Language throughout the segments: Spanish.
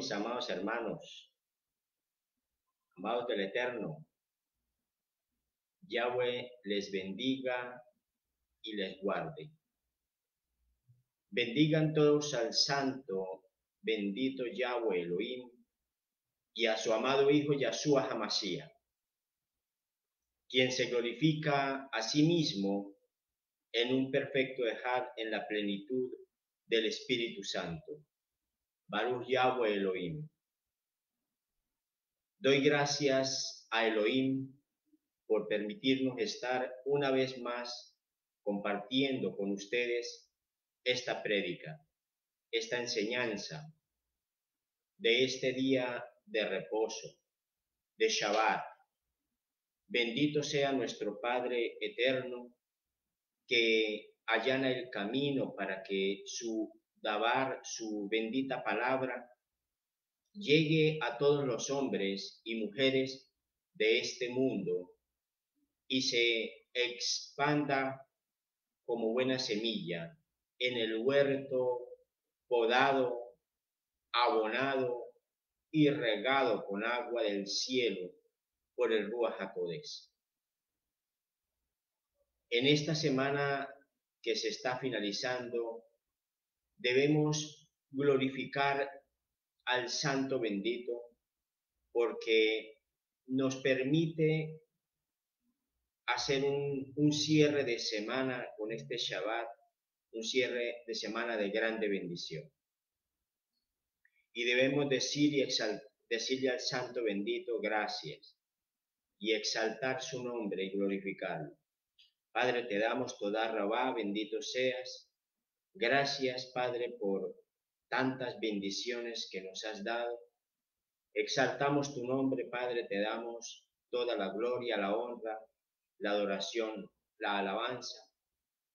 mis amados hermanos, amados del Eterno. Yahweh les bendiga y les guarde. Bendigan todos al santo, bendito Yahweh Elohim, y a su amado Hijo Yahshua Hamashiach, quien se glorifica a sí mismo en un perfecto Ejad en la plenitud del Espíritu Santo. Baruch Yahweh Elohim. Doy gracias a Elohim por permitirnos estar una vez más compartiendo con ustedes esta prédica, esta enseñanza de este día de reposo, de Shabbat. Bendito sea nuestro Padre eterno, que allana el camino para que su dabar, su bendita palabra, llegue a todos los hombres y mujeres de este mundo y se expanda como buena semilla en el huerto podado, abonado y regado con agua del cielo por el Ruach HaKodesh. En esta semana que se está finalizando, debemos glorificar al Santo bendito porque nos permite hacer un cierre de semana con este Shabbat, un cierre de semana de grande bendición. Y debemos decirle al Santo bendito gracias y exaltar su nombre y glorificarlo. Padre, te damos toda rabá, bendito seas. Gracias, Padre, por tantas bendiciones que nos has dado. Exaltamos tu nombre, Padre, te damos toda la gloria, la honra, la adoración, la alabanza.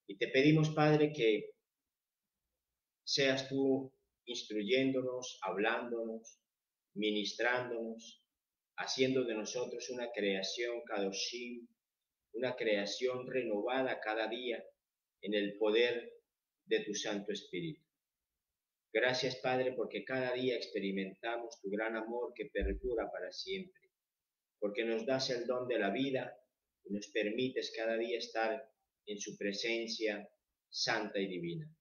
Y te pedimos, Padre, que seas tú instruyéndonos, hablándonos, ministrándonos, haciendo de nosotros una creación kadoshim, una creación renovada cada día en el poder de tu Santo Espíritu. Gracias, Padre, porque cada día experimentamos tu gran amor que perdura para siempre, porque nos das el don de la vida y nos permites cada día estar en su presencia santa y divina.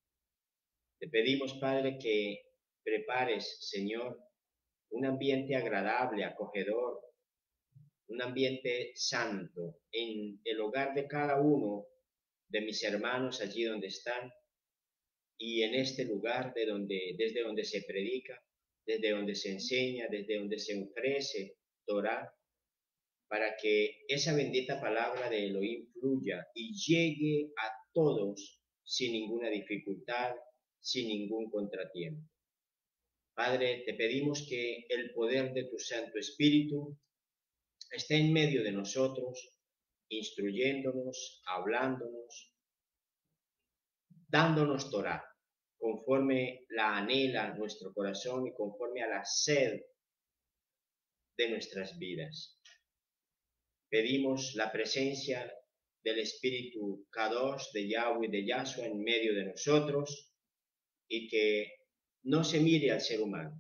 Te pedimos, Padre, que prepares, Señor, un ambiente agradable, acogedor, un ambiente santo en el hogar de cada uno de mis hermanos allí donde están y en este lugar desde donde se predica, desde donde se enseña, desde donde se ofrece Torah, para que esa bendita palabra de Elohim fluya y llegue a todos sin ninguna dificultad, sin ningún contratiempo. Padre, te pedimos que el poder de tu Santo Espíritu esté en medio de nosotros, instruyéndonos, hablándonos, dándonos Torah, conforme la anhela nuestro corazón y conforme a la sed de nuestras vidas. Pedimos la presencia del Espíritu Kadosh, de Yahweh, de Yahshua en medio de nosotros y que no se mire al ser humano,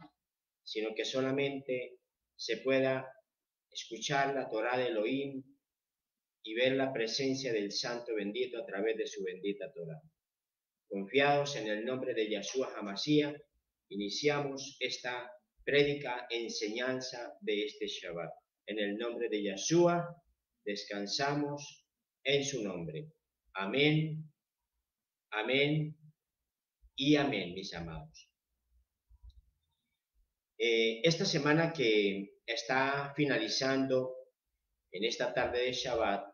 sino que solamente se pueda escuchar la Torah de Elohim y ver la presencia del Santo bendito a través de su bendita Torah. Confiados en el nombre de Yahshua Hamashiach, iniciamos esta prédica enseñanza de este Shabbat. En el nombre de Yahshua, descansamos en su nombre. Amén, amén y amén, mis amados. Esta semana que está finalizando en esta tarde de Shabbat,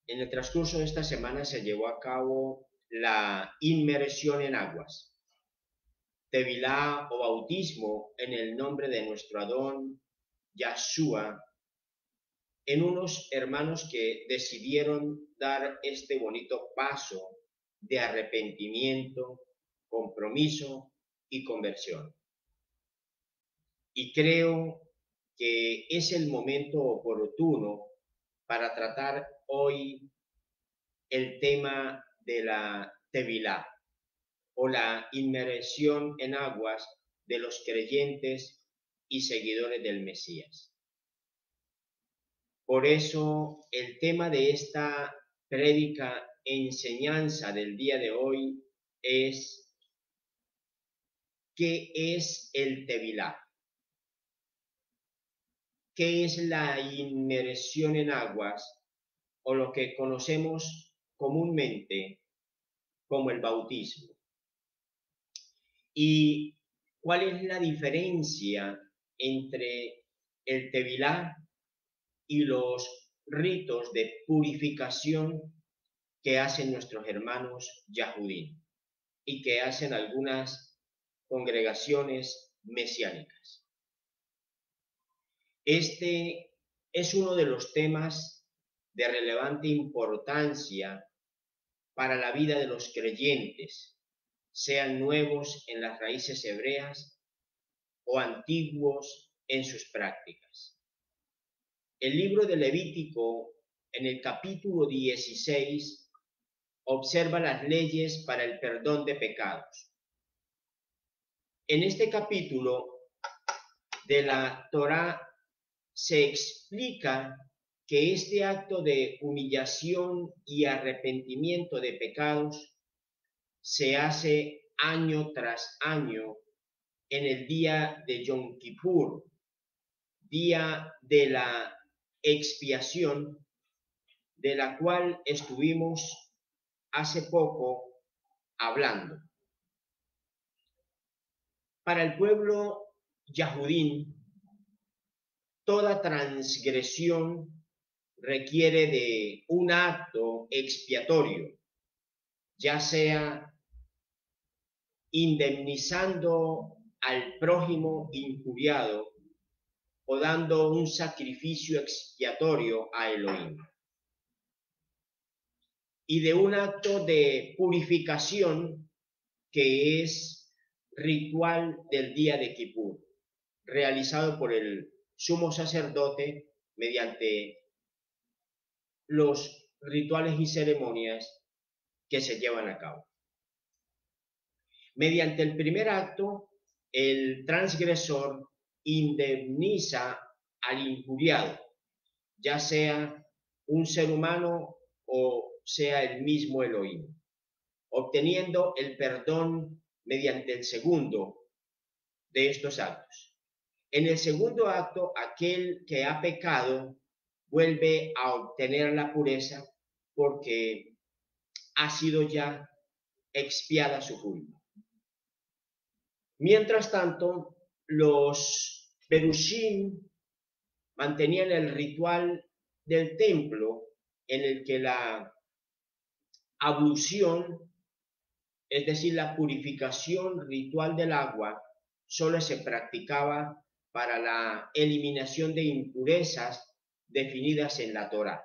en el transcurso de esta semana se llevó a cabo la inmersión en aguas, tevilá o bautismo en el nombre de nuestro Adón Yahshua, en unos hermanos que decidieron dar este bonito paso de arrepentimiento, compromiso y conversión. Y creo que es el momento oportuno para tratar hoy el tema de la tevilá o la inmersión en aguas de los creyentes y seguidores del Mesías. Por eso el tema de esta prédica enseñanza del día de hoy es ¿qué es el Tevilá? ¿Qué es la inmersión en aguas o lo que conocemos comúnmente como el bautismo? ¿Y cuál es la diferencia entre el Tevilá y los ritos de purificación que hacen nuestros hermanos Yahudim y que hacen algunas congregaciones mesiánicas? Este es uno de los temas de relevante importancia para la vida de los creyentes, sean nuevos en las raíces hebreas o antiguos en sus prácticas. El libro de Levítico, en el capítulo 16, observa las leyes para el perdón de pecados. En este capítulo de la Torá se explica que este acto de humillación y arrepentimiento de pecados se hace año tras año en el día de Yom Kippur, día de la expiación, de la cual estuvimos hace poco hablando. Para el pueblo Yahudín, toda transgresión requiere de un acto expiatorio, ya sea indemnizando al prójimo injuriado o dando un sacrificio expiatorio a Elohim, y de un acto de purificación que es ritual del día de Kippur, realizado por el sumo sacerdote mediante los rituales y ceremonias que se llevan a cabo. Mediante el primer acto, el transgresor indemniza al injuriado, ya sea un ser humano o sea el mismo Elohim, obteniendo el perdón mediante el segundo de estos actos. En el segundo acto, aquel que ha pecado vuelve a obtener la pureza porque ha sido ya expiada su culpa. Mientras tanto, los Perushim mantenían el ritual del templo en el que la ablución, es decir, la purificación ritual del agua, solo se practicaba para la eliminación de impurezas definidas en la Torá.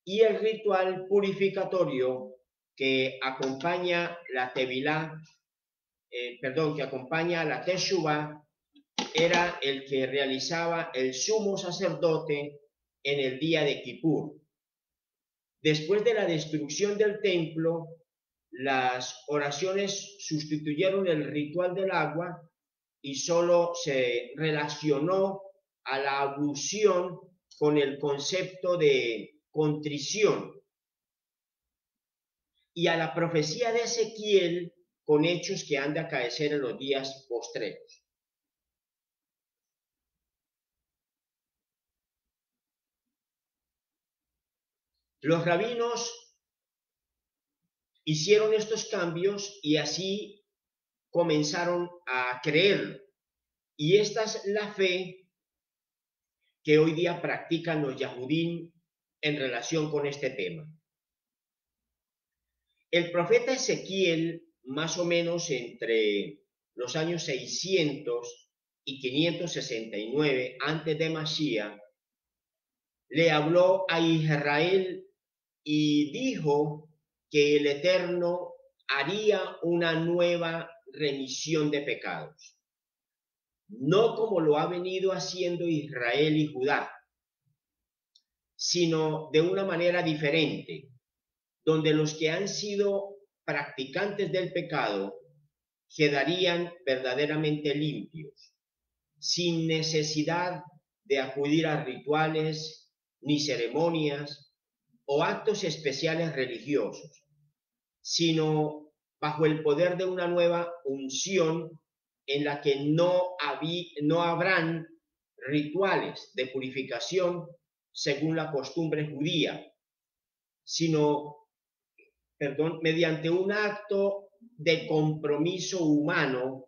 Y el ritual purificatorio que acompaña la Tevilá, que acompaña la Teshuvá, era el que realizaba el sumo sacerdote en el día de Kippur. Después de la destrucción del templo, las oraciones sustituyeron el ritual del agua y solo se relacionó a la ablución con el concepto de contrición y a la profecía de Ezequiel con hechos que han de acaecer en los días postreros. Los rabinos hicieron estos cambios y así comenzaron a creerlo. Y esta es la fe que hoy día practican los Yahudim en relación con este tema. El profeta Ezequiel, más o menos entre los años 600 y 569 antes de Mashiach, le habló a Israel y dijo que el Eterno haría una nueva remisión de pecados, no como lo ha venido haciendo Israel y Judá, sino de una manera diferente, donde los que han sido practicantes del pecado quedarían verdaderamente limpios, sin necesidad de acudir a rituales, ni ceremonias o actos especiales religiosos, sino bajo el poder de una nueva unción en la que no habrán rituales de purificación según la costumbre judía, sino, mediante un acto de compromiso humano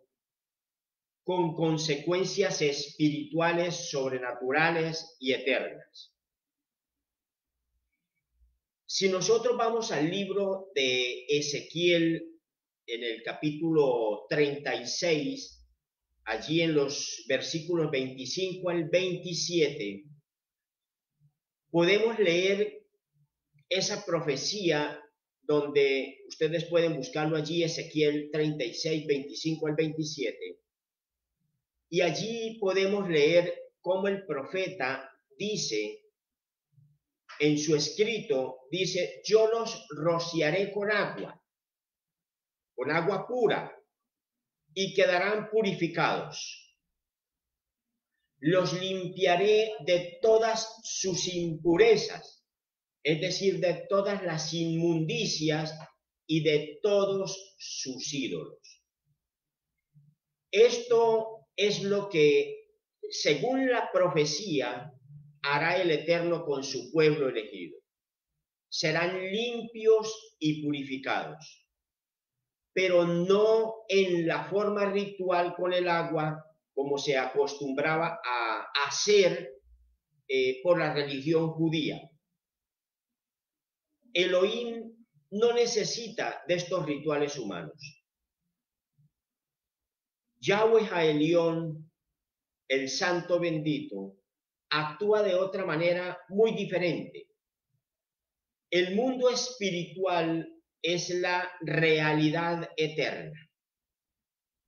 con consecuencias espirituales, sobrenaturales y eternas. Si nosotros vamos al libro de Ezequiel, en el capítulo 36, allí en los versículos 25 al 27, podemos leer esa profecía donde ustedes pueden buscarlo allí, Ezequiel 36, 25 al 27. Y allí podemos leer cómo el profeta dice, en su escrito, dice, yo los rociaré con agua pura, y quedarán purificados. Los limpiaré de todas sus impurezas, es decir, de todas las inmundicias y de todos sus ídolos. Esto es lo que, según la profecía, hará el Eterno con su pueblo elegido. Serán limpios y purificados, pero no en la forma ritual con el agua, como se acostumbraba a hacer por la religión judía. Elohim no necesita de estos rituales humanos. Yahweh Haelión, el Santo Bendito, actúa de otra manera muy diferente. El mundo espiritual es la realidad eterna.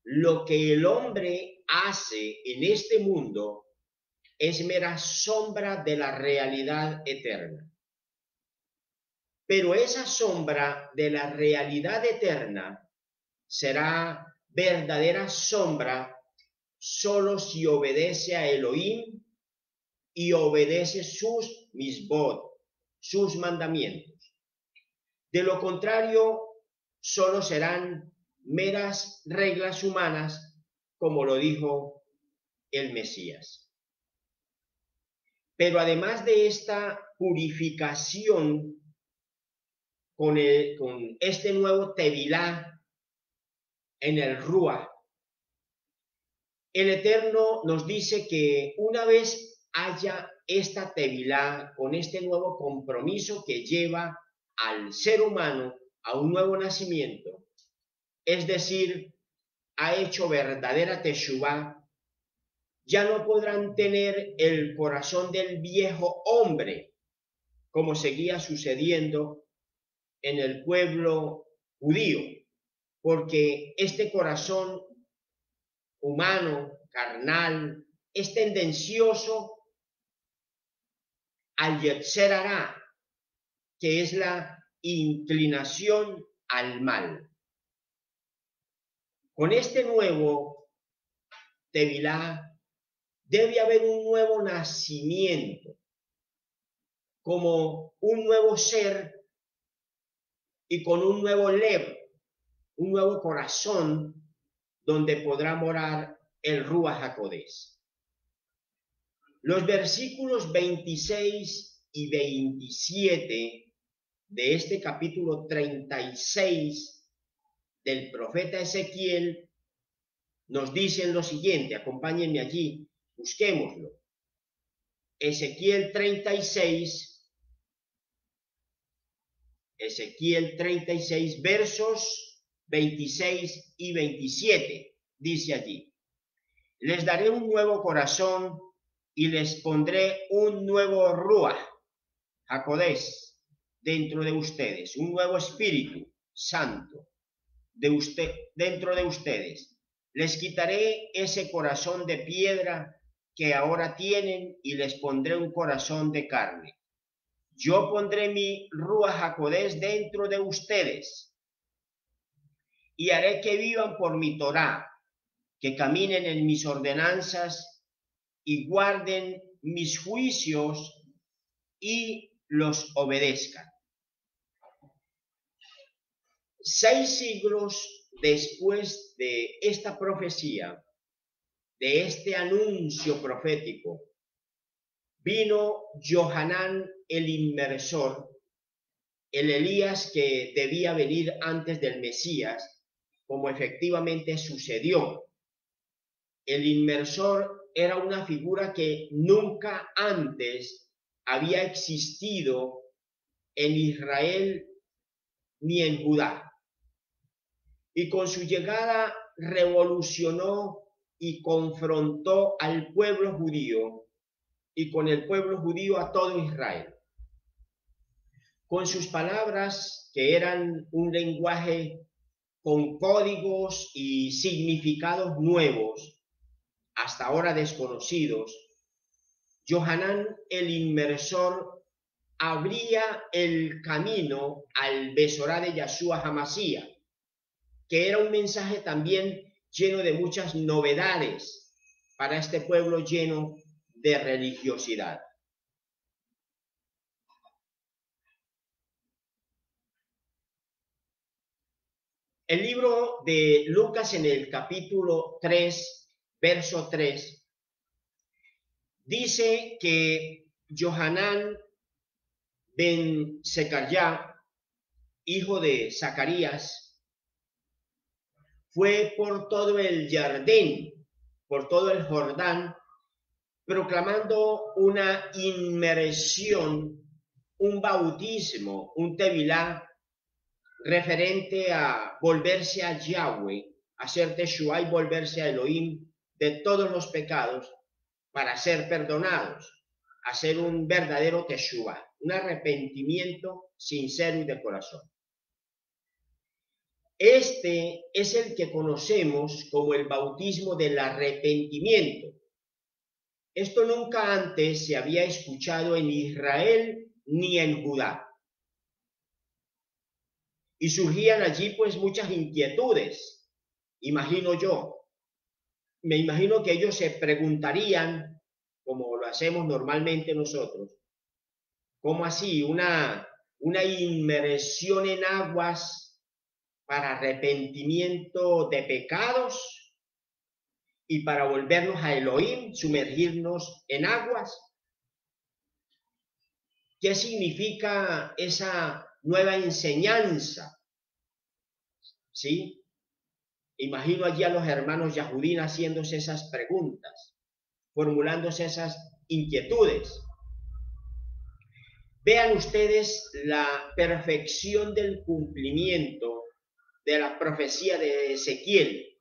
Lo que el hombre hace en este mundo es mera sombra de la realidad eterna. Pero esa sombra de la realidad eterna será verdadera sombra solo si obedece a Elohim y obedece sus misbot, sus mandamientos. De lo contrario, solo serán meras reglas humanas, como lo dijo el Mesías. Pero además de esta purificación con este nuevo Tevilá en el Ruach, el Eterno nos dice que una vez haya esta Tevilá con este nuevo compromiso que lleva al ser humano a un nuevo nacimiento, es decir, ha hecho verdadera Teshuvá, ya no podrán tener el corazón del viejo hombre, como seguía sucediendo en el pueblo judío, porque este corazón humano, carnal, es tendencioso al Yetzer Hará, que es la inclinación al mal. Con este nuevo Tevilá debe haber un nuevo nacimiento, como un nuevo ser y con un nuevo lev, un nuevo corazón donde podrá morar el Ruach HaKodesh. Los versículos 26 y 27 de este capítulo 36 del profeta Ezequiel nos dicen lo siguiente, acompáñenme allí, busquémoslo. Ezequiel 36, versos 26 y 27, dice allí: les daré un nuevo corazón y les pondré un nuevo Ruach HaKodesh dentro de ustedes, un nuevo Espíritu Santo dentro de ustedes. Les quitaré ese corazón de piedra que ahora tienen y les pondré un corazón de carne. Yo pondré mi Ruach HaKodesh dentro de ustedes y haré que vivan por mi Torá, que caminen en mis ordenanzas y guarden mis juicios y los obedezcan. 6 siglos después de esta profecía, de este anuncio profético, vino Johanán el inmersor, el Elías que debía venir antes del Mesías, como efectivamente sucedió. El inmersor era una figura que nunca antes había existido en Israel ni en Judá. Y con su llegada revolucionó y confrontó al pueblo judío y con el pueblo judío a todo Israel. Con sus palabras, que eran un lenguaje con códigos y significados nuevos, hasta ahora desconocidos, Johanán el inmersor abría el camino al Besorá de Yahshua HaMashiach, que era un mensaje también lleno de muchas novedades para este pueblo lleno de religiosidad. El libro de Lucas en el capítulo 3, verso 3, dice que Johanán ben Zacarías, hijo de Zacarías, fue por todo el Jardín, por todo el Jordán, proclamando una inmersión, un bautismo, un tevilá, referente a volverse a Yahweh, hacer Teshuvá y volverse a Elohim de todos los pecados para ser perdonados, hacer un verdadero Teshuvá, un arrepentimiento sincero y de corazón. Este es el que conocemos como el bautismo del arrepentimiento. Esto nunca antes se había escuchado en Israel ni en Judá. Y surgían allí pues muchas inquietudes, imagino yo. Me imagino que ellos se preguntarían, como lo hacemos normalmente nosotros, ¿cómo así? Una inmersión en aguas para arrepentimiento de pecados y para volvernos a Elohim, sumergirnos en aguas. ¿Qué significa esa nueva enseñanza? ¿Sí? Imagino allí a los hermanos Yahudín haciéndose esas preguntas, formulándose esas inquietudes. Vean ustedes la perfección del cumplimiento de la profecía de Ezequiel,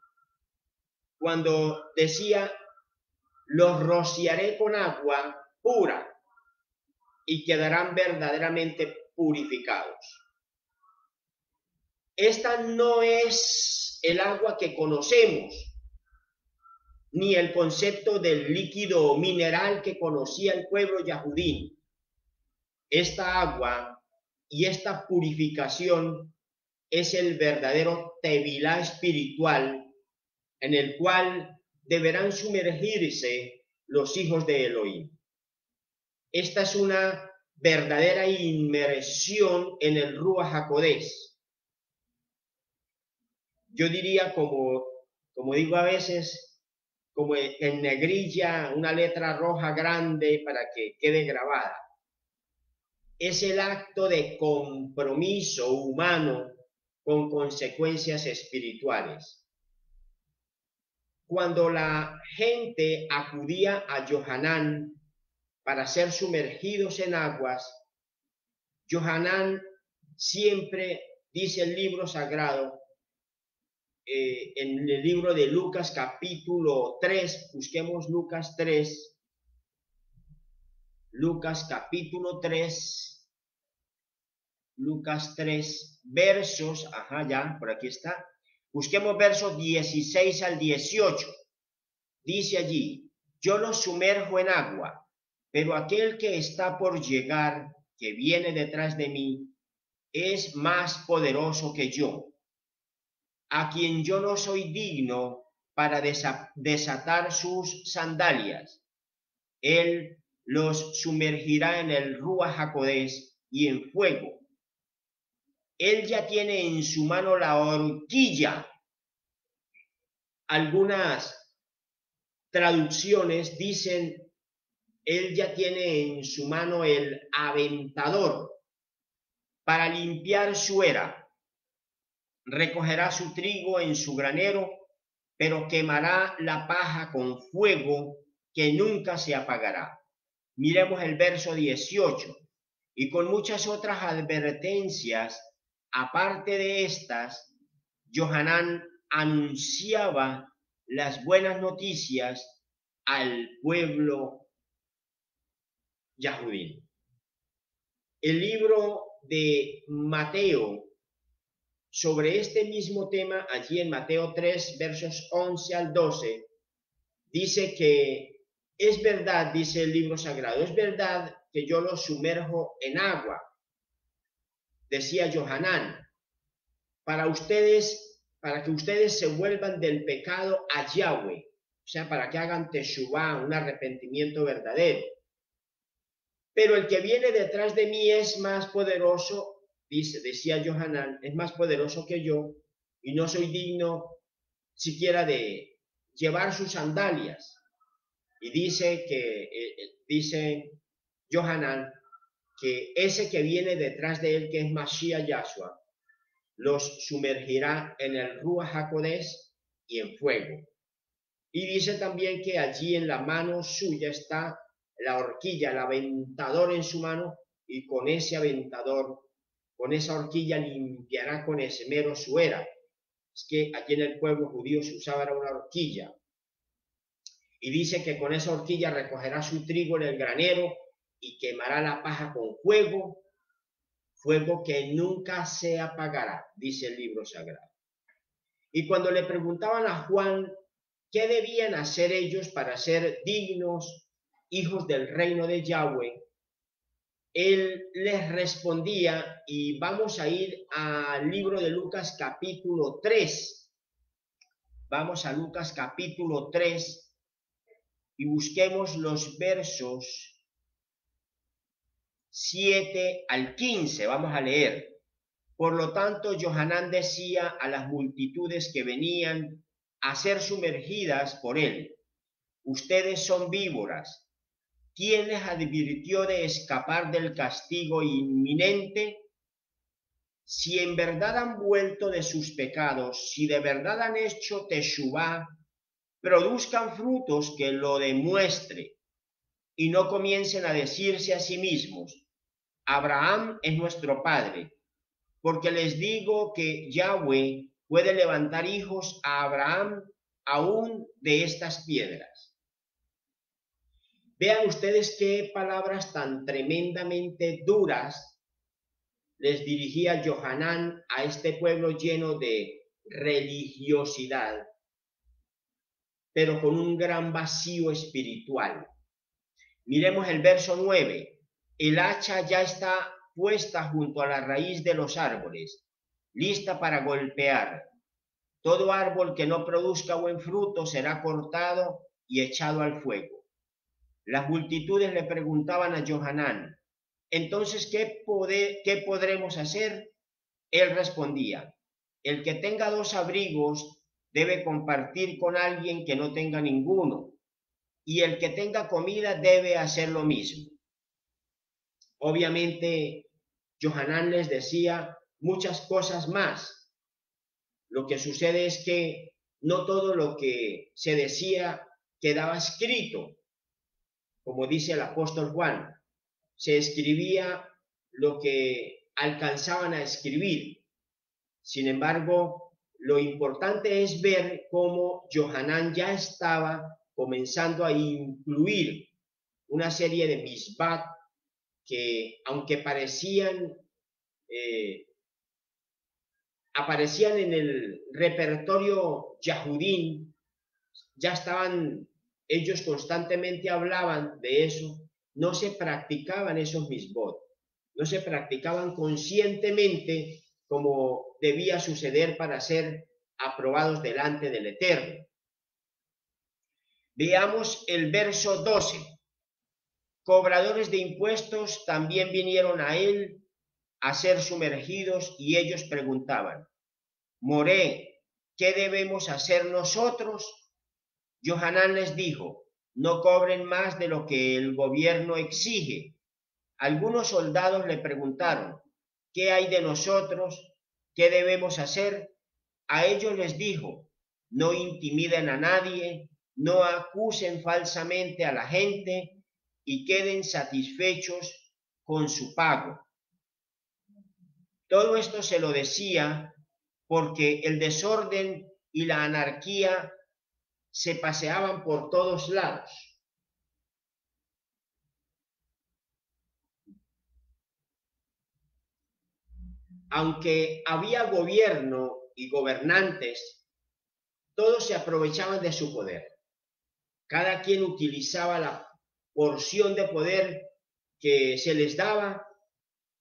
cuando decía, los rociaré con agua pura y quedarán verdaderamente purificados. Esta no es el agua que conocemos, ni el concepto del líquido mineral que conocía el pueblo yahudí. Esta agua y esta purificación es el verdadero tevilá espiritual en el cual deberán sumergirse los hijos de Elohim. Esta es una verdadera inmersión en el Ruach HaKodesh. Yo diría, como digo a veces, como en negrilla, una letra roja grande para que quede grabada. Es el acto de compromiso humano con consecuencias espirituales. Cuando la gente acudía a Johanán para ser sumergidos en aguas, Johanán siempre, dice el libro sagrado, en el libro de Lucas capítulo 3, busquemos Lucas 3, Lucas capítulo 3, Lucas 3, versos, ya, por aquí está, busquemos versos 16 al 18, dice allí, yo los sumerjo en agua, pero aquel que está por llegar, que viene detrás de mí, es más poderoso que yo. a quien yo no soy digno para desatar sus sandalias. Él los sumergirá en el Ruach HaKodesh y en fuego. Él ya tiene en su mano la horquilla. Algunas traducciones dicen, él ya tiene en su mano el aventador para limpiar su era. Recogerá su trigo en su granero, pero quemará la paja con fuego que nunca se apagará. Miremos el verso 18. Y con muchas otras advertencias, aparte de estas, Johanán anunciaba las buenas noticias al pueblo yahudí. El libro de Mateo, sobre este mismo tema, allí en Mateo 3, versos 11 al 12, dice que es verdad, dice el libro sagrado, es verdad que yo los sumerjo en agua, decía Johanán, para que ustedes se vuelvan del pecado a Yahweh, o sea, para que hagan teshuvá, un arrepentimiento verdadero. Pero el que viene detrás de mí es más poderoso, decía Johanán, es más poderoso que yo, y no soy digno siquiera de llevar sus sandalias. Y dice Johanán, que ese que viene detrás de él, que es Mashiach Yahshua, los sumergirá en el Ruach HaKodesh y en fuego. Y dice también que allí en la mano suya está la horquilla, el aventador en su mano, y con ese aventador, con esa horquilla limpiará con esmero su era. Es que aquí en el pueblo judío se usaba una horquilla. Y dice que con esa horquilla recogerá su trigo en el granero y quemará la paja con fuego, fuego que nunca se apagará, dice el libro sagrado. Y cuando le preguntaban a Juan qué debían hacer ellos para ser dignos hijos del reino de Yahweh, él les respondía, y vamos a ir al libro de Lucas capítulo 3. Vamos a Lucas capítulo 3 y busquemos los versos 7 al 15. Vamos a leer. Por lo tanto, Johanán decía a las multitudes que venían a ser sumergidas por él: ustedes son víboras. ¿Quién les advirtió de escapar del castigo inminente? Si en verdad han vuelto de sus pecados, si de verdad han hecho teshuvá, produzcan frutos que lo demuestre, y no comiencen a decirse a sí mismos: Abraham es nuestro padre, porque les digo que Yahweh puede levantar hijos a Abraham aún de estas piedras. Vean ustedes qué palabras tan tremendamente duras les dirigía Johanán a este pueblo lleno de religiosidad, pero con un gran vacío espiritual. Miremos el verso 9. El hacha ya está puesta junto a la raíz de los árboles, lista para golpear. Todo árbol que no produzca buen fruto será cortado y echado al fuego. Las multitudes le preguntaban a Johanán: entonces, ¿qué podremos hacer? Él respondía: el que tenga 2 abrigos debe compartir con alguien que no tenga ninguno, y el que tenga comida debe hacer lo mismo. Obviamente, Johanán les decía muchas cosas más. Lo que sucede es que no todo lo que se decía quedaba escrito, como dice el apóstol Juan. Se escribía lo que alcanzaban a escribir. Sin embargo, lo importante es ver cómo Johanán ya estaba comenzando a incluir una serie de misbat que, aunque aparecían en el repertorio yahudín, ya estaban, ellos constantemente hablaban de eso, no se practicaban esos misbot, no se practicaban conscientemente como debía suceder para ser aprobados delante del Eterno. Veamos el verso 12. Cobradores de impuestos también vinieron a él a ser sumergidos y ellos preguntaban: Moré, ¿qué debemos hacer nosotros? Johanán les dijo: no cobren más de lo que el gobierno exige. Algunos soldados le preguntaron: ¿qué hay de nosotros? ¿Qué debemos hacer? A ellos les dijo: no intimiden a nadie, no acusen falsamente a la gente y queden satisfechos con su pago. Todo esto se lo decía porque el desorden y la anarquía se paseaban por todos lados. Aunque había gobierno y gobernantes, todos se aprovechaban de su poder. Cada quien utilizaba la porción de poder que se les daba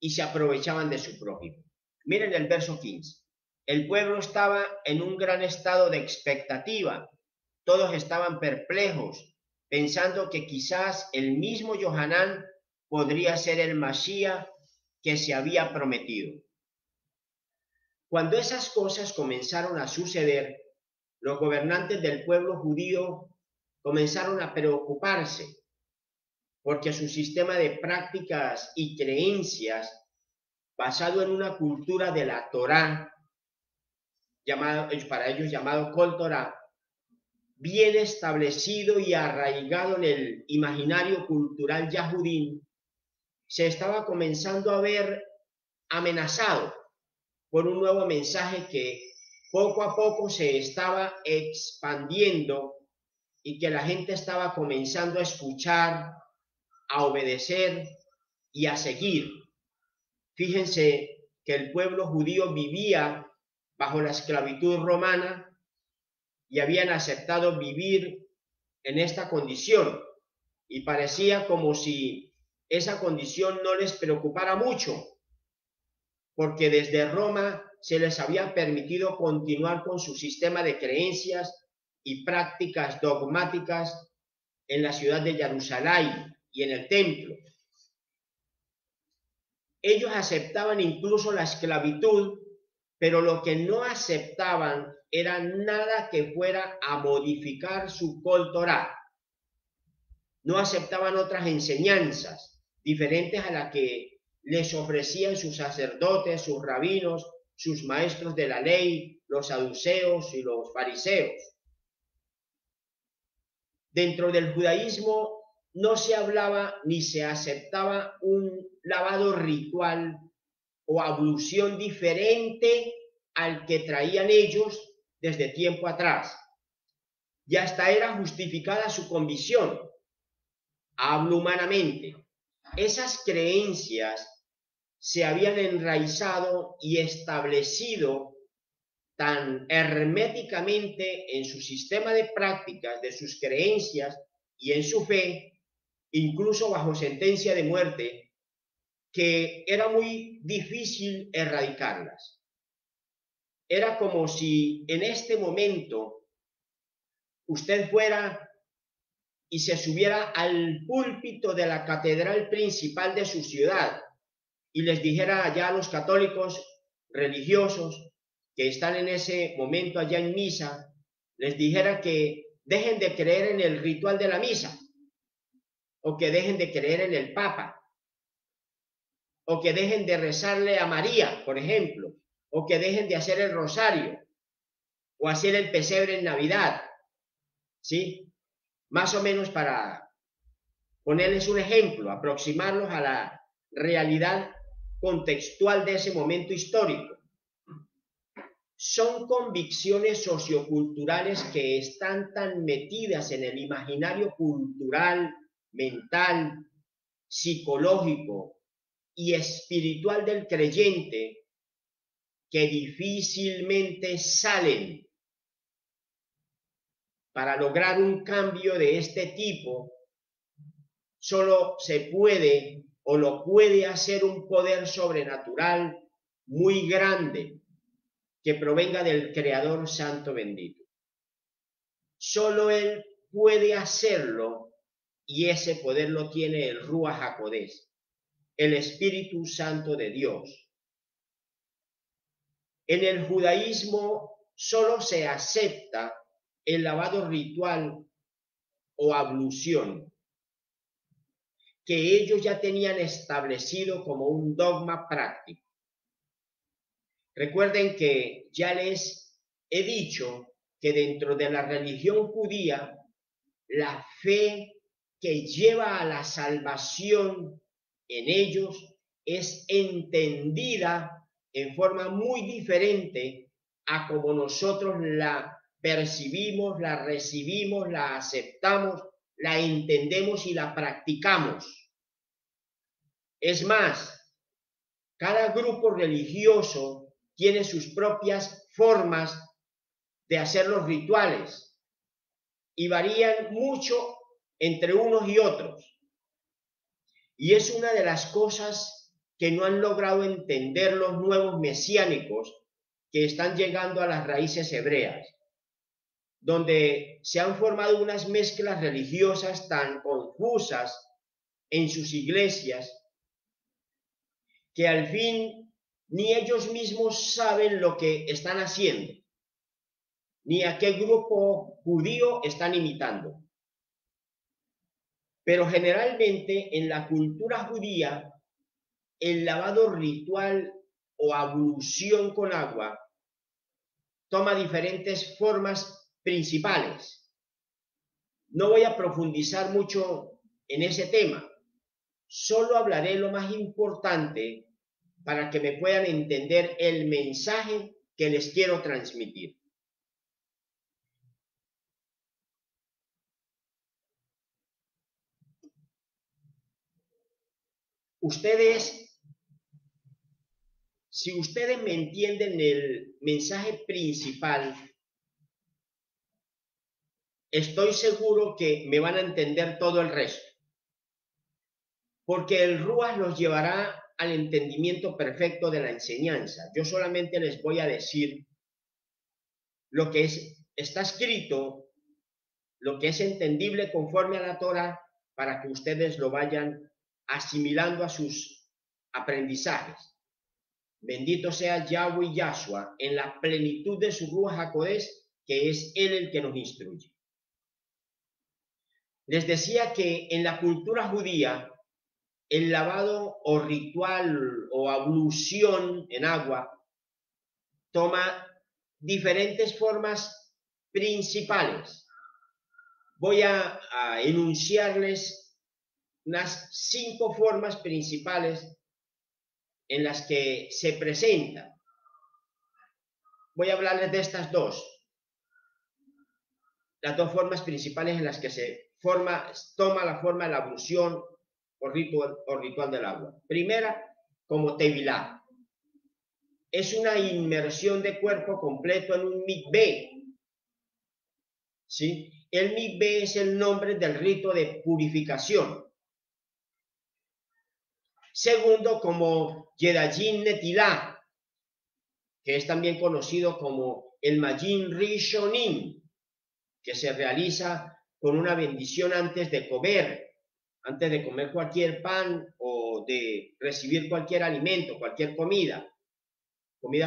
y se aprovechaban de su prójimo. Miren el verso 15. El pueblo estaba en un gran estado de expectativa. Todos estaban perplejos, pensando que quizás el mismo Johanán podría ser el Mashiach que se había prometido. Cuando esas cosas comenzaron a suceder, los gobernantes del pueblo judío comenzaron a preocuparse porque su sistema de prácticas y creencias, basado en una cultura de la Torá, para ellos llamado Kol Torá, bien establecido y arraigado en el imaginario cultural yahudí, se estaba comenzando a ver amenazado por un nuevo mensaje que poco a poco se estaba expandiendo y que la gente estaba comenzando a escuchar, a obedecer y a seguir. Fíjense que el pueblo judío vivía bajo la esclavitud romana y habían aceptado vivir en esta condición, y parecía como si esa condición no les preocupara mucho, porque desde Roma se les había permitido continuar con su sistema de creencias y prácticas dogmáticas en la ciudad de Jerusalén y en el templo. Ellos aceptaban incluso la esclavitud, pero lo que no aceptaban era nada que fuera a modificar su Kol Torá. No aceptaban otras enseñanzas diferentes a las que les ofrecían sus sacerdotes, sus rabinos, sus maestros de la ley, los saduceos y los fariseos. Dentro del judaísmo no se hablaba ni se aceptaba un lavado ritual o ablución diferente al que traían ellos desde tiempo atrás. Y hasta era justificada su convicción. Hablo humanamente. Esas creencias se habían enraizado y establecido tan herméticamente en su sistema de prácticas, de sus creencias y en su fe, incluso bajo sentencia de muerte, que era muy difícil erradicarlas. Era como si en este momento usted fuera y se subiera al púlpito de la catedral principal de su ciudad y les dijera allá a los católicos religiosos que están en ese momento allá en misa, les dijera que dejen de creer en el ritual de la misa, o que dejen de creer en el Papa, o que dejen de rezarle a María, por ejemplo, o que dejen de hacer el rosario, o hacer el pesebre en Navidad, ¿sí? Más o menos para ponerles un ejemplo, aproximarlos a la realidad contextual de ese momento histórico. Son convicciones socioculturales que están tan metidas en el imaginario cultural, mental, psicológico y espiritual del creyente que difícilmente salen. Para lograr un cambio de este tipo, solo se puede o lo puede hacer un poder sobrenatural muy grande, que provenga del Creador Santo bendito. Solo Él puede hacerlo y ese poder lo tiene el Ruach HaKodesh, el Espíritu Santo de Dios. En el judaísmo solo se acepta el lavado ritual o ablución, que ellos ya tenían establecido como un dogma práctico. Recuerden que ya les he dicho que dentro de la religión judía, la fe que lleva a la salvación en ellos es entendida en forma muy diferente a como nosotros la percibimos, la recibimos, la aceptamos, la entendemos y la practicamos. Es más, cada grupo religioso tiene sus propias formas de hacer los rituales y varían mucho entre unos y otros. Y es una de las cosas que no han logrado entender los nuevos mesiánicos que están llegando a las raíces hebreas, donde se han formado unas mezclas religiosas tan confusas en sus iglesias que al fin ni ellos mismos saben lo que están haciendo, ni a qué grupo judío están imitando. Pero generalmente en la cultura judía, el lavado ritual o ablución con agua toma diferentes formas principales. No voy a profundizar mucho en ese tema, solo hablaré lo más importante para que me puedan entender el mensaje que les quiero transmitir. Si ustedes me entienden el mensaje principal, estoy seguro que me van a entender todo el resto. Porque el Ruach los llevará al entendimiento perfecto de la enseñanza. Yo solamente les voy a decir lo que está escrito, lo que es entendible conforme a la Torah, para que ustedes lo vayan asimilando a sus aprendizajes. Bendito sea Yahweh y Yahshua en la plenitud de su Ruach HaKodesh, que es Él el que nos instruye. Les decía que en la cultura judía, el lavado o ritual o ablución en agua toma diferentes formas principales. Voy a enunciarles unas 5 formas principales en las que se presenta. Voy a hablarles de estas dos. Las 2 formas principales en las que toma la forma de la ablución o ritual del agua. Primera, como tevilá. Es una inmersión de cuerpo completo en un mikvé. ¿Sí? El mikvé es el nombre del rito de purificación. Segundo, como Yedayim Netilá, que es también conocido como el Mayim Rishonim, que se realiza con una bendición antes de comer cualquier pan o de recibir cualquier alimento, cualquier comida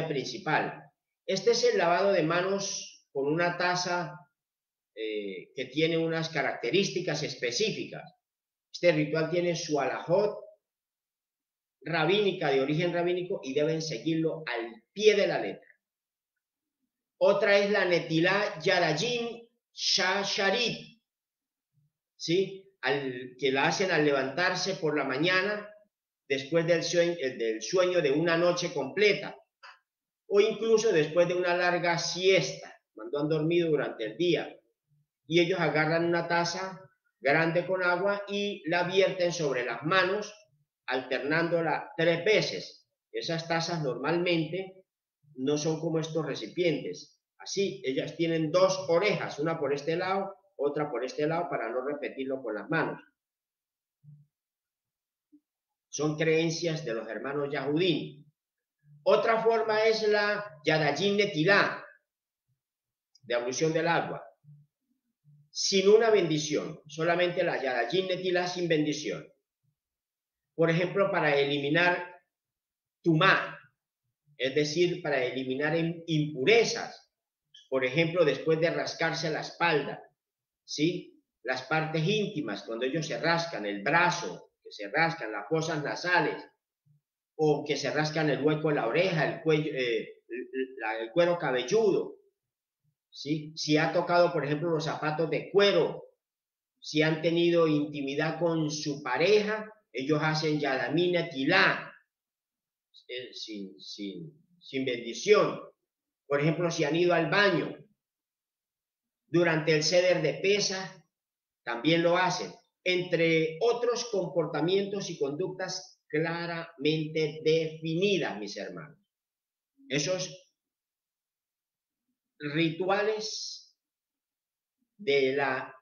principal. Este es el lavado de manos con una taza que tiene unas características específicas. Este ritual tiene su alajot rabínica, de origen rabínico, y deben seguirlo al pie de la letra. Otra es la Netilá Yarayim Shasharit, ¿sí? Que la hacen al levantarse por la mañana después del sueño de una noche completa, o incluso después de una larga siesta, cuando han dormido durante el día. Y ellos agarran una taza grande con agua y la vierten sobre las manos, alternándola 3 veces. Esas tazas normalmente no son como estos recipientes. Así, ellas tienen 2 orejas, una por este lado, otra por este lado, para no repetirlo con las manos. Son creencias de los hermanos Yahudim. Otra forma es la Yadayín Netilá, de ablución del agua, sin una bendición, solamente la Yadayín Netilá sin bendición. Por ejemplo, para eliminar tumá, es decir, para eliminar impurezas. Por ejemplo, después de rascarse la espalda, ¿sí? Las partes íntimas, cuando ellos se rascan el brazo, que se rascan las fosas nasales, o que se rascan el hueco de la oreja, el cuello, el cuero cabelludo, ¿sí? Si ha tocado, por ejemplo, los zapatos de cuero, si han tenido intimidad con su pareja, ellos hacen yadamina tilá, sin bendición. Por ejemplo, si han ido al baño durante el ceder de Pesaj, también lo hacen, entre otros comportamientos y conductas claramente definidas, mis hermanos. Esos rituales de la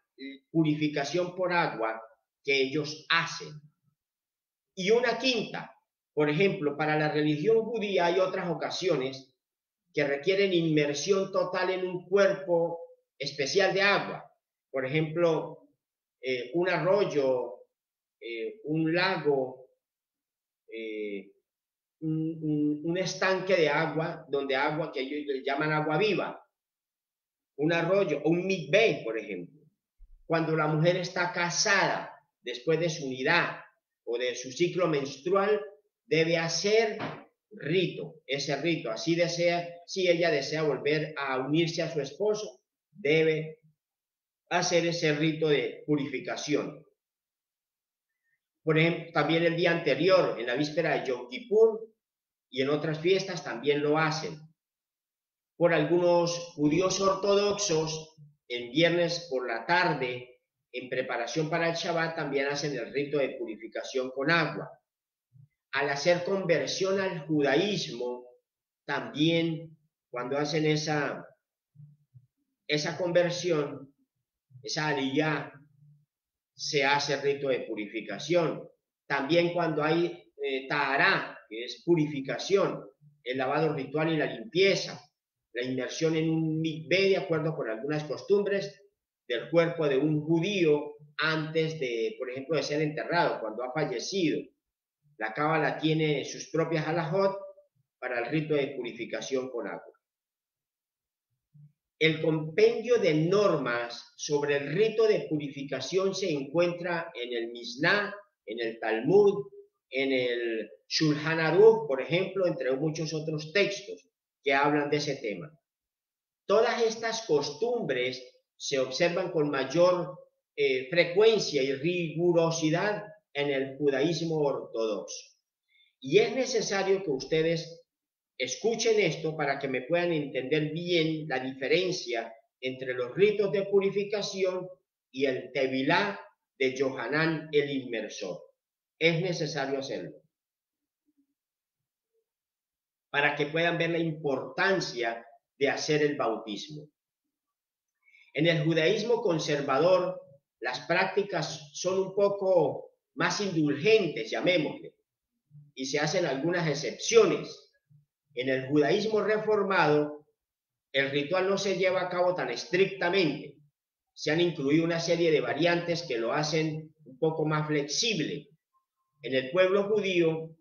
purificación por agua que ellos hacen. Y una quinta, por ejemplo, para la religión judía hay otras ocasiones que requieren inmersión total en un cuerpo especial de agua. Por ejemplo, un arroyo, un lago, un estanque de agua, donde agua que ellos le llaman agua viva, un arroyo o un mikveh, por ejemplo. Cuando la mujer está casada, después de su unidad o de su ciclo menstrual, debe hacer rito, ese rito. Así desea, si ella desea volver a unirse a su esposo, debe hacer ese rito de purificación. Por ejemplo, también el día anterior, en la víspera de Yom Kippur y en otras fiestas también lo hacen. Por algunos judíos ortodoxos, en viernes por la tarde, en preparación para el Shabbat, también hacen el rito de purificación con agua. Al hacer conversión al judaísmo, también cuando hacen esa conversión, esa aliyá, se hace rito de purificación. También cuando hay tahará, que es purificación, el lavado ritual y la limpieza, la inmersión en un mikveh de acuerdo con algunas costumbres del cuerpo de un judío antes de, por ejemplo, de ser enterrado, cuando ha fallecido. La cábala tiene sus propias halajot para el rito de purificación con agua. El compendio de normas sobre el rito de purificación se encuentra en el Mishnah, en el Talmud, en el Shulchan Aruch, por ejemplo, entre muchos otros textos que hablan de ese tema. Todas estas costumbres se observan con mayor frecuencia y rigurosidad en el judaísmo ortodoxo. Y es necesario que ustedes escuchen esto para que me puedan entender bien la diferencia entre los ritos de purificación y el Tevilá de Yohanan el Inmersor. Es necesario hacerlo para que puedan ver la importancia de hacer el bautismo. En el judaísmo conservador, las prácticas son un poco más indulgentes, llamémosle, y se hacen algunas excepciones. En el judaísmo reformado, el ritual no se lleva a cabo tan estrictamente. Se han incluido una serie de variantes que lo hacen un poco más flexible. En el pueblo judío,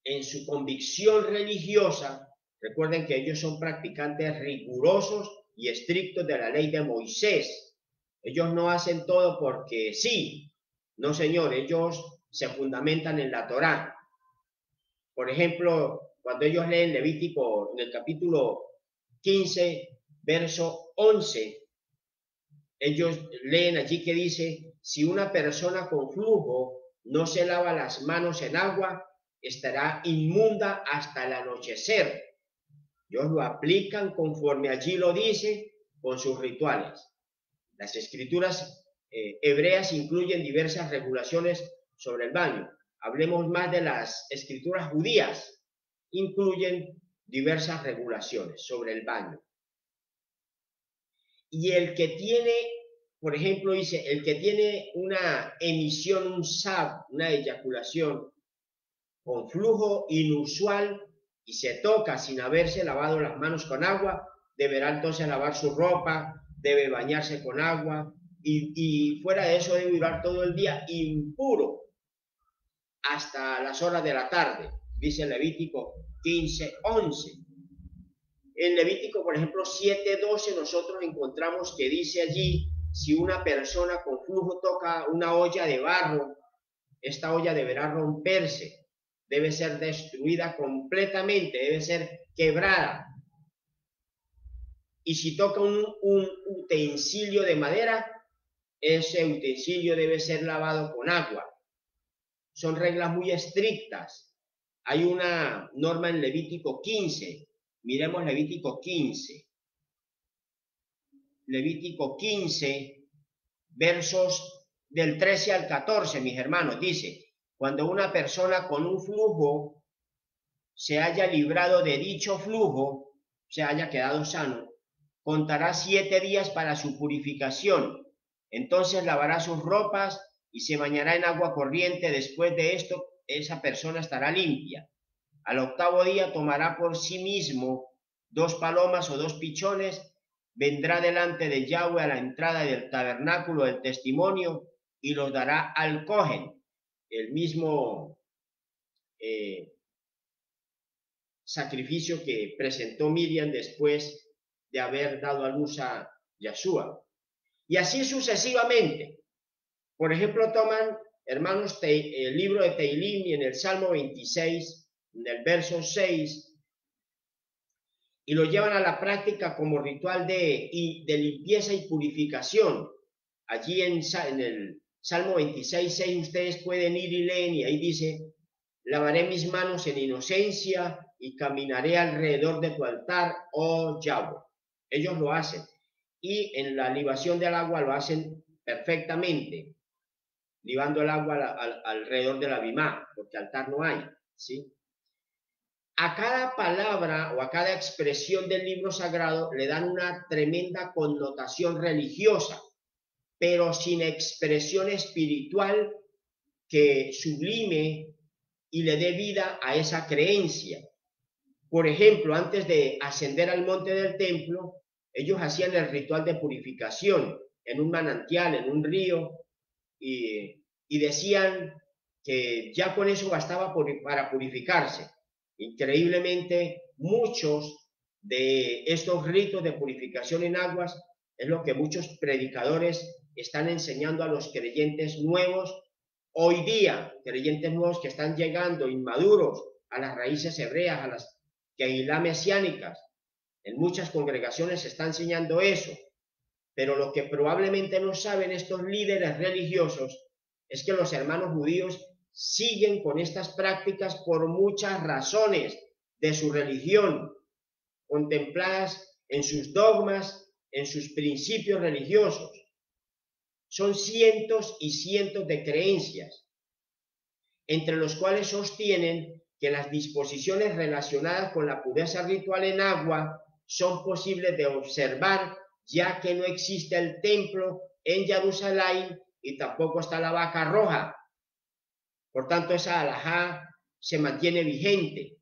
en su convicción religiosa, recuerden que ellos son practicantes rigurosos y estrictos de la ley de Moisés. Ellos no hacen todo porque sí. No, señor, ellos se fundamentan en la Torá. Por ejemplo, cuando ellos leen Levítico en el capítulo 15, verso 11, ellos leen allí que dice, si una persona con flujo no se lava las manos en agua, estará inmunda hasta el anochecer. Ellos lo aplican conforme allí lo dice con sus rituales. Las escrituras hebreas incluyen diversas regulaciones sobre el baño. Hablemos más de las escrituras judías. Incluyen diversas regulaciones sobre el baño. Y el que tiene, por ejemplo, dice, el que tiene una emisión, un sab, una eyaculación con flujo inusual, y se toca sin haberse lavado las manos con agua, deberá entonces lavar su ropa, debe bañarse con agua, y fuera de eso debe durar todo el día impuro hasta las horas de la tarde, dice Levítico 15:11. En Levítico, por ejemplo, 7:12, nosotros encontramos que dice allí, si una persona con flujo toca una olla de barro, esta olla deberá romperse, debe ser destruida completamente, debe ser quebrada. Y si toca un utensilio de madera, ese utensilio debe ser lavado con agua. Son reglas muy estrictas. Hay una norma en Levítico 15. Miremos Levítico 15. Levítico 15, versos del 13 al 14, mis hermanos. Dice, cuando una persona con un flujo se haya librado de dicho flujo, se haya quedado sano, contará 7 días para su purificación. Entonces lavará sus ropas y se bañará en agua corriente. Después de esto, esa persona estará limpia. Al 8º día tomará por sí mismo 2 palomas o 2 pichones, vendrá delante de Yahweh a la entrada del tabernáculo del testimonio y los dará al cohen, el mismo sacrificio que presentó Miriam después de haber dado a luz a Yahshua. Y así sucesivamente. Por ejemplo, toman, hermanos, el libro de Teilim y en el Salmo 26, en el verso 6, y lo llevan a la práctica como ritual de limpieza y purificación. Allí en el Salmo 26:6 ustedes pueden ir y leen, y ahí dice, lavaré mis manos en inocencia y caminaré alrededor de tu altar, oh Yahweh. Ellos lo hacen. Y en la libación del agua lo hacen perfectamente, libando el agua alrededor de la bimá, porque altar no hay, ¿sí? A cada palabra o a cada expresión del libro sagrado le dan una tremenda connotación religiosa, pero sin expresión espiritual que sublime y le dé vida a esa creencia. Por ejemplo, antes de ascender al monte del templo, ellos hacían el ritual de purificación en un manantial, en un río, y decían que ya con eso bastaba para purificarse. Increíblemente, muchos de estos ritos de purificación en aguas es lo que muchos predicadores están enseñando a los creyentes nuevos hoy día, creyentes nuevos que están llegando inmaduros a las raíces hebreas, a las Kehilá mesiánicas. En muchas congregaciones se está enseñando eso, pero lo que probablemente no saben estos líderes religiosos es que los hermanos judíos siguen con estas prácticas por muchas razones de su religión, contempladas en sus dogmas, en sus principios religiosos. Son cientos y cientos de creencias, entre los cuales sostienen que las disposiciones relacionadas con la pureza ritual en agua son posibles de observar, ya que no existe el templo en Jerusalén y tampoco está la vaca roja. Por tanto, esa alajá se mantiene vigente.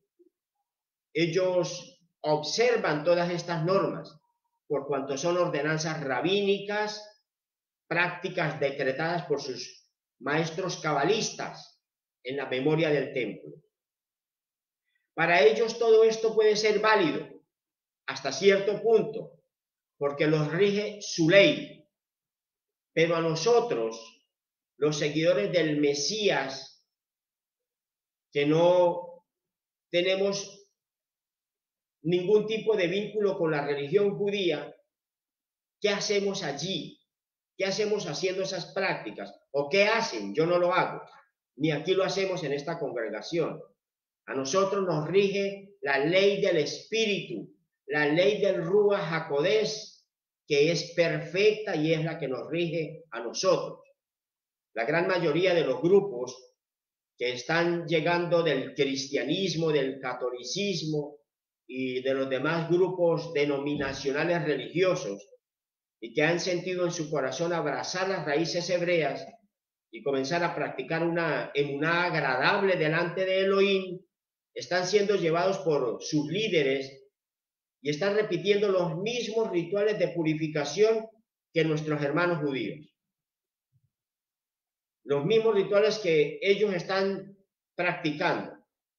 Ellos observan todas estas normas, por cuanto son ordenanzas rabínicas, prácticas decretadas por sus maestros cabalistas en la memoria del templo. Para ellos todo esto puede ser válido hasta cierto punto, porque los rige su ley. Pero a nosotros, los seguidores del Mesías, que no tenemos ningún tipo de vínculo con la religión judía, ¿qué hacemos allí? ¿Qué hacemos haciendo esas prácticas? ¿O qué hacen? Yo no lo hago, ni aquí lo hacemos en esta congregación. A nosotros nos rige la ley del Espíritu, la ley del Ruach HaKodesh, que es perfecta y es la que nos rige a nosotros. La gran mayoría de los grupos que están llegando del cristianismo, del catolicismo y de los demás grupos denominacionales religiosos, y que han sentido en su corazón abrazar las raíces hebreas y comenzar a practicar una emuná agradable delante de Elohim, están siendo llevados por sus líderes y están repitiendo los mismos rituales de purificación que nuestros hermanos judíos. Los mismos rituales que ellos están practicando.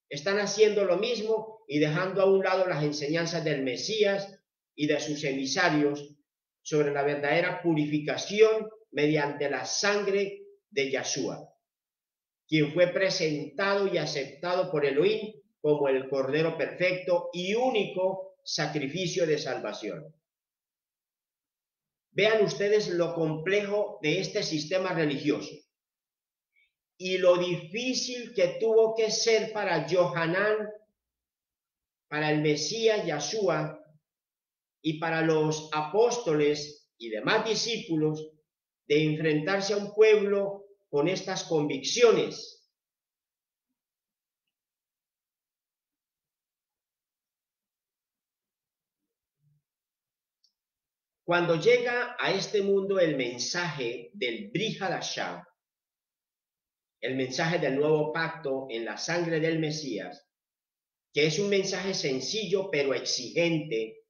Están haciendo lo mismo y dejando a un lado las enseñanzas del Mesías y de sus emisarios sobre la verdadera purificación mediante la sangre de Yahshua, quien fue presentado y aceptado por Elohim como el Cordero perfecto y único sacrificio de salvación. Vean ustedes lo complejo de este sistema religioso y lo difícil que tuvo que ser para Johanán, para el Mesías Yahshua y para los apóstoles y demás discípulos de enfrentarse a un pueblo con estas convicciones. Cuando llega a este mundo el mensaje del Brit Hadashah, el mensaje del nuevo pacto en la sangre del Mesías, que es un mensaje sencillo pero exigente,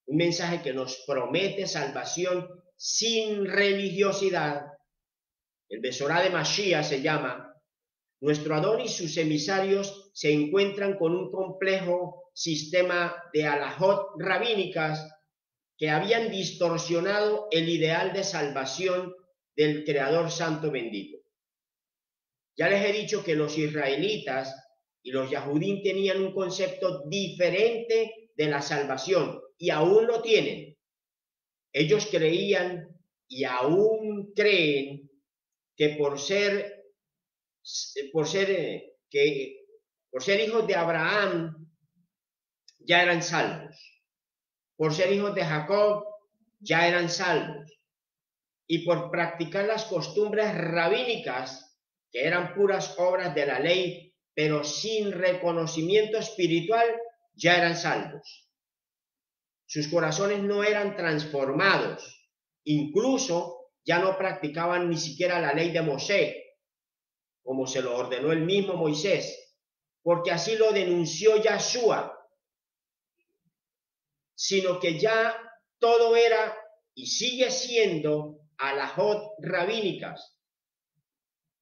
un mensaje que nos promete salvación sin religiosidad. El Besorá de Mashiach se llama. Nuestro Adón y sus emisarios se encuentran con un complejo sistema de alajot rabínicas que habían distorsionado el ideal de salvación del Creador Santo Bendito. Ya les he dicho que los israelitas y los Yahudim tenían un concepto diferente de la salvación y aún lo tienen. Ellos creían y aún creen que por ser hijos de Abraham ya eran salvos. Por ser hijos de Jacob ya eran salvos. Y por practicar las costumbres rabínicas, que eran puras obras de la ley, pero sin reconocimiento espiritual, ya eran salvos. Sus corazones no eran transformados. Incluso ya no practicaban ni siquiera la ley de Moisés, como se lo ordenó el mismo Moisés, porque así lo denunció Yahshua, sino que ya todo era y sigue siendo alajot rabínicas,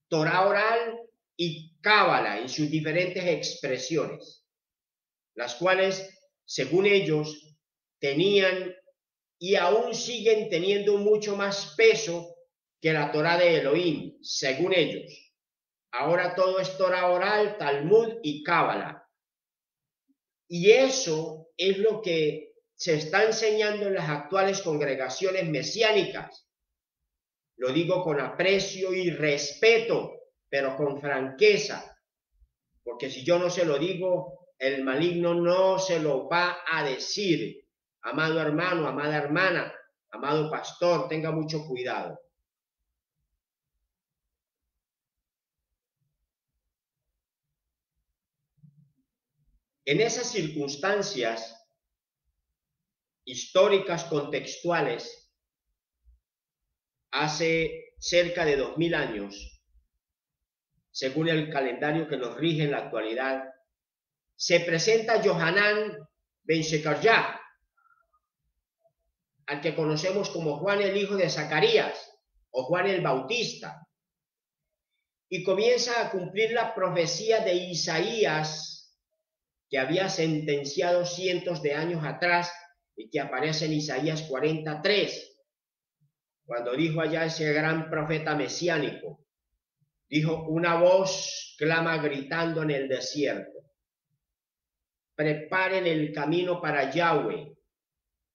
Torah oral y cábala en sus diferentes expresiones, las cuales, según ellos, tenían y aún siguen teniendo mucho más peso que la Torah de Elohim, según ellos. Ahora todo es Torah oral, Talmud y cábala. Y eso es lo que se está enseñando en las actuales congregaciones mesiánicas. Lo digo con aprecio y respeto, pero con franqueza, porque si yo no se lo digo, el maligno no se lo va a decir. Amado hermano, amada hermana, amado pastor, tenga mucho cuidado. En esas circunstancias históricas contextuales, hace cerca de 2000 años, según el calendario que nos rige en la actualidad, se presenta Johanán ben Shekarjá, al que conocemos como Juan el hijo de Zacarías o Juan el Bautista, y comienza a cumplir la profecía de Isaías que había sentenciado cientos de años atrás y que aparece en Isaías 43, cuando dijo allá ese gran profeta mesiánico, dijo: una voz clama gritando en el desierto, preparen el camino para Yahweh,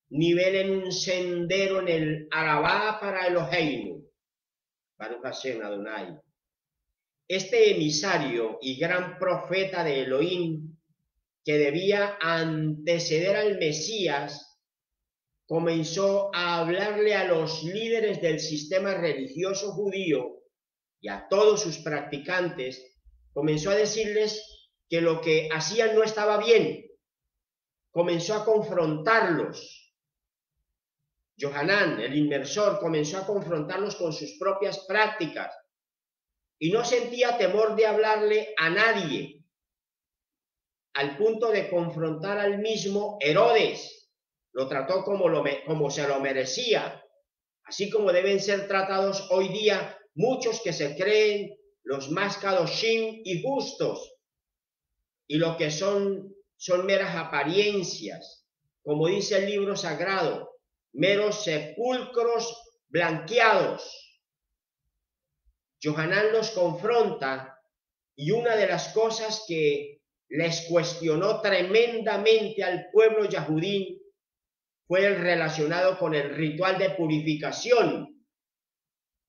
nivelen un sendero en el Arabá para Eloheinu, Baruch Hashem Adonai. Este emisario y gran profeta de Elohim, que debía anteceder al Mesías, comenzó a hablarle a los líderes del sistema religioso judío y a todos sus practicantes, comenzó a decirles que lo que hacían no estaba bien, comenzó a confrontarlos. Johanán, el inmersor, comenzó a confrontarlos con sus propias prácticas y no sentía temor de hablarle a nadie. al punto de confrontar al mismo Herodes. Lo trató como se lo merecía, así como deben ser tratados hoy día muchos que se creen los más kadoshim y justos, y lo que son meras apariencias, como dice el libro sagrado, meros sepulcros blanqueados. Yohanan los confronta, y una de las cosas que les cuestionó tremendamente al pueblo yahudí fue el relacionado con el ritual de purificación.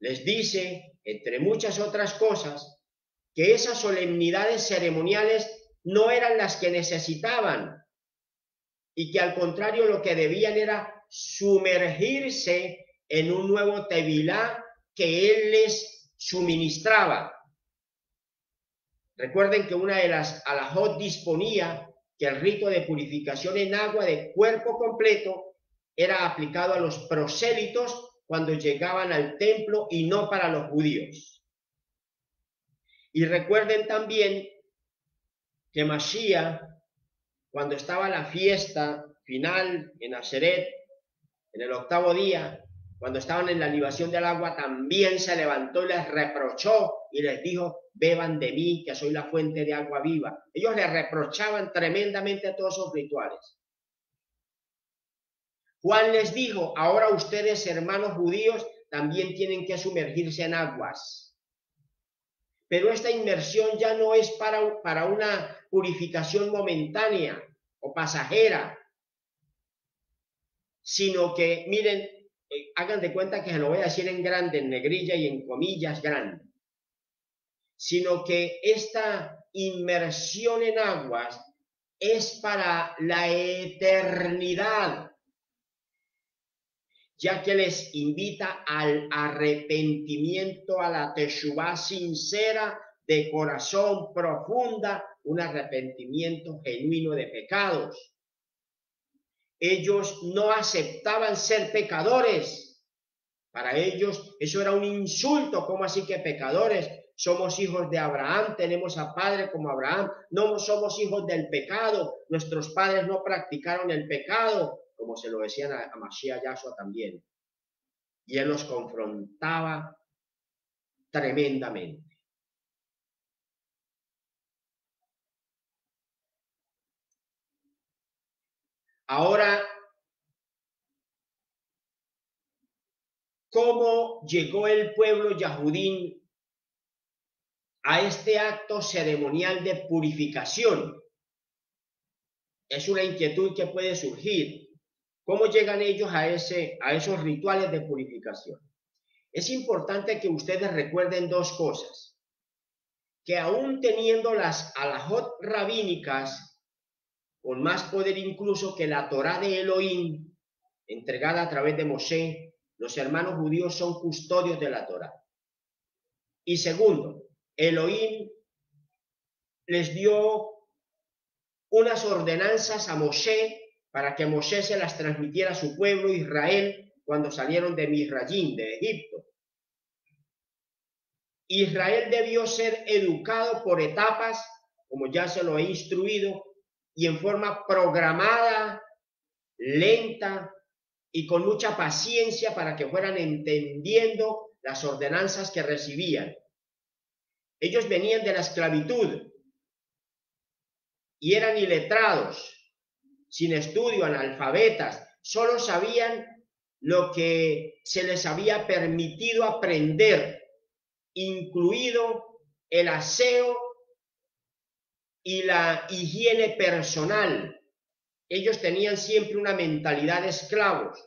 Les dice, entre muchas otras cosas, que esas solemnidades ceremoniales no eran las que necesitaban, y que al contrario lo que debían era sumergirse en un nuevo tevilá que él les suministraba. Recuerden que una de las alajot disponía que el rito de purificación en agua de cuerpo completo era aplicado a los prosélitos cuando llegaban al templo y no para los judíos. Y recuerden también que Mashiach, cuando estaba la fiesta final en Nazaret, en el 8º día, cuando estaban en la libación del agua, también se levantó y les reprochó y les dijo, beban de mí, que soy la fuente de agua viva. Ellos le reprochaban tremendamente todos esos rituales. Juan les dijo, ahora ustedes, hermanos judíos, también tienen que sumergirse en aguas. Pero esta inmersión ya no es para una purificación momentánea o pasajera, sino que, miren, hagan de cuenta que se lo voy a decir en grande, en negrilla y en comillas grande, sino que esta inmersión en aguas es para la eternidad, ya que les invita al arrepentimiento, a la teshuvá sincera, de corazón profunda, un arrepentimiento genuino de pecados. Ellos no aceptaban ser pecadores. Para ellos eso era un insulto. ¿Cómo así que pecadores? Somos hijos de Abraham, tenemos a padre como Abraham. No somos hijos del pecado. Nuestros padres no practicaron el pecado, como se lo decían a Mashiach Yahshua también. Y él los confrontaba tremendamente. Ahora, ¿cómo llegó el pueblo yahudí a este acto ceremonial de purificación? Es una inquietud que puede surgir. ¿Cómo llegan ellos a esos rituales de purificación? Es importante que ustedes recuerden dos cosas. Que aún teniendo las alajot rabínicas, con más poder incluso que la Torá de Elohim, entregada a través de Moshe, los hermanos judíos son custodios de la Torá. Y segundo, Elohim les dio unas ordenanzas a Moshe para que Moshe se las transmitiera a su pueblo Israel cuando salieron de Misrayim, de Egipto. Israel debió ser educado por etapas, como ya se lo he instruido, y en forma programada, lenta y con mucha paciencia para que fueran entendiendo las ordenanzas que recibían. Ellos venían de la esclavitud y eran iletrados, sin estudio, analfabetas, solo sabían lo que se les había permitido aprender, incluido el aseo y la higiene personal. Ellos tenían siempre una mentalidad de esclavos.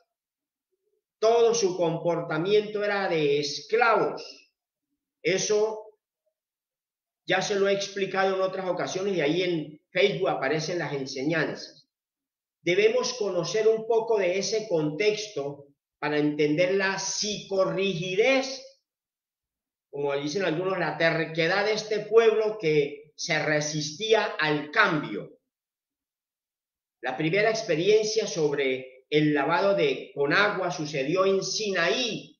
Todo su comportamiento era de esclavos. Eso ya se lo he explicado en otras ocasiones y ahí en Facebook aparecen las enseñanzas. Debemos conocer un poco de ese contexto para entender la psicorrigidez, como dicen algunos, la terquedad de este pueblo que se resistía al cambio. La primera experiencia sobre el lavado con agua sucedió en Sinaí.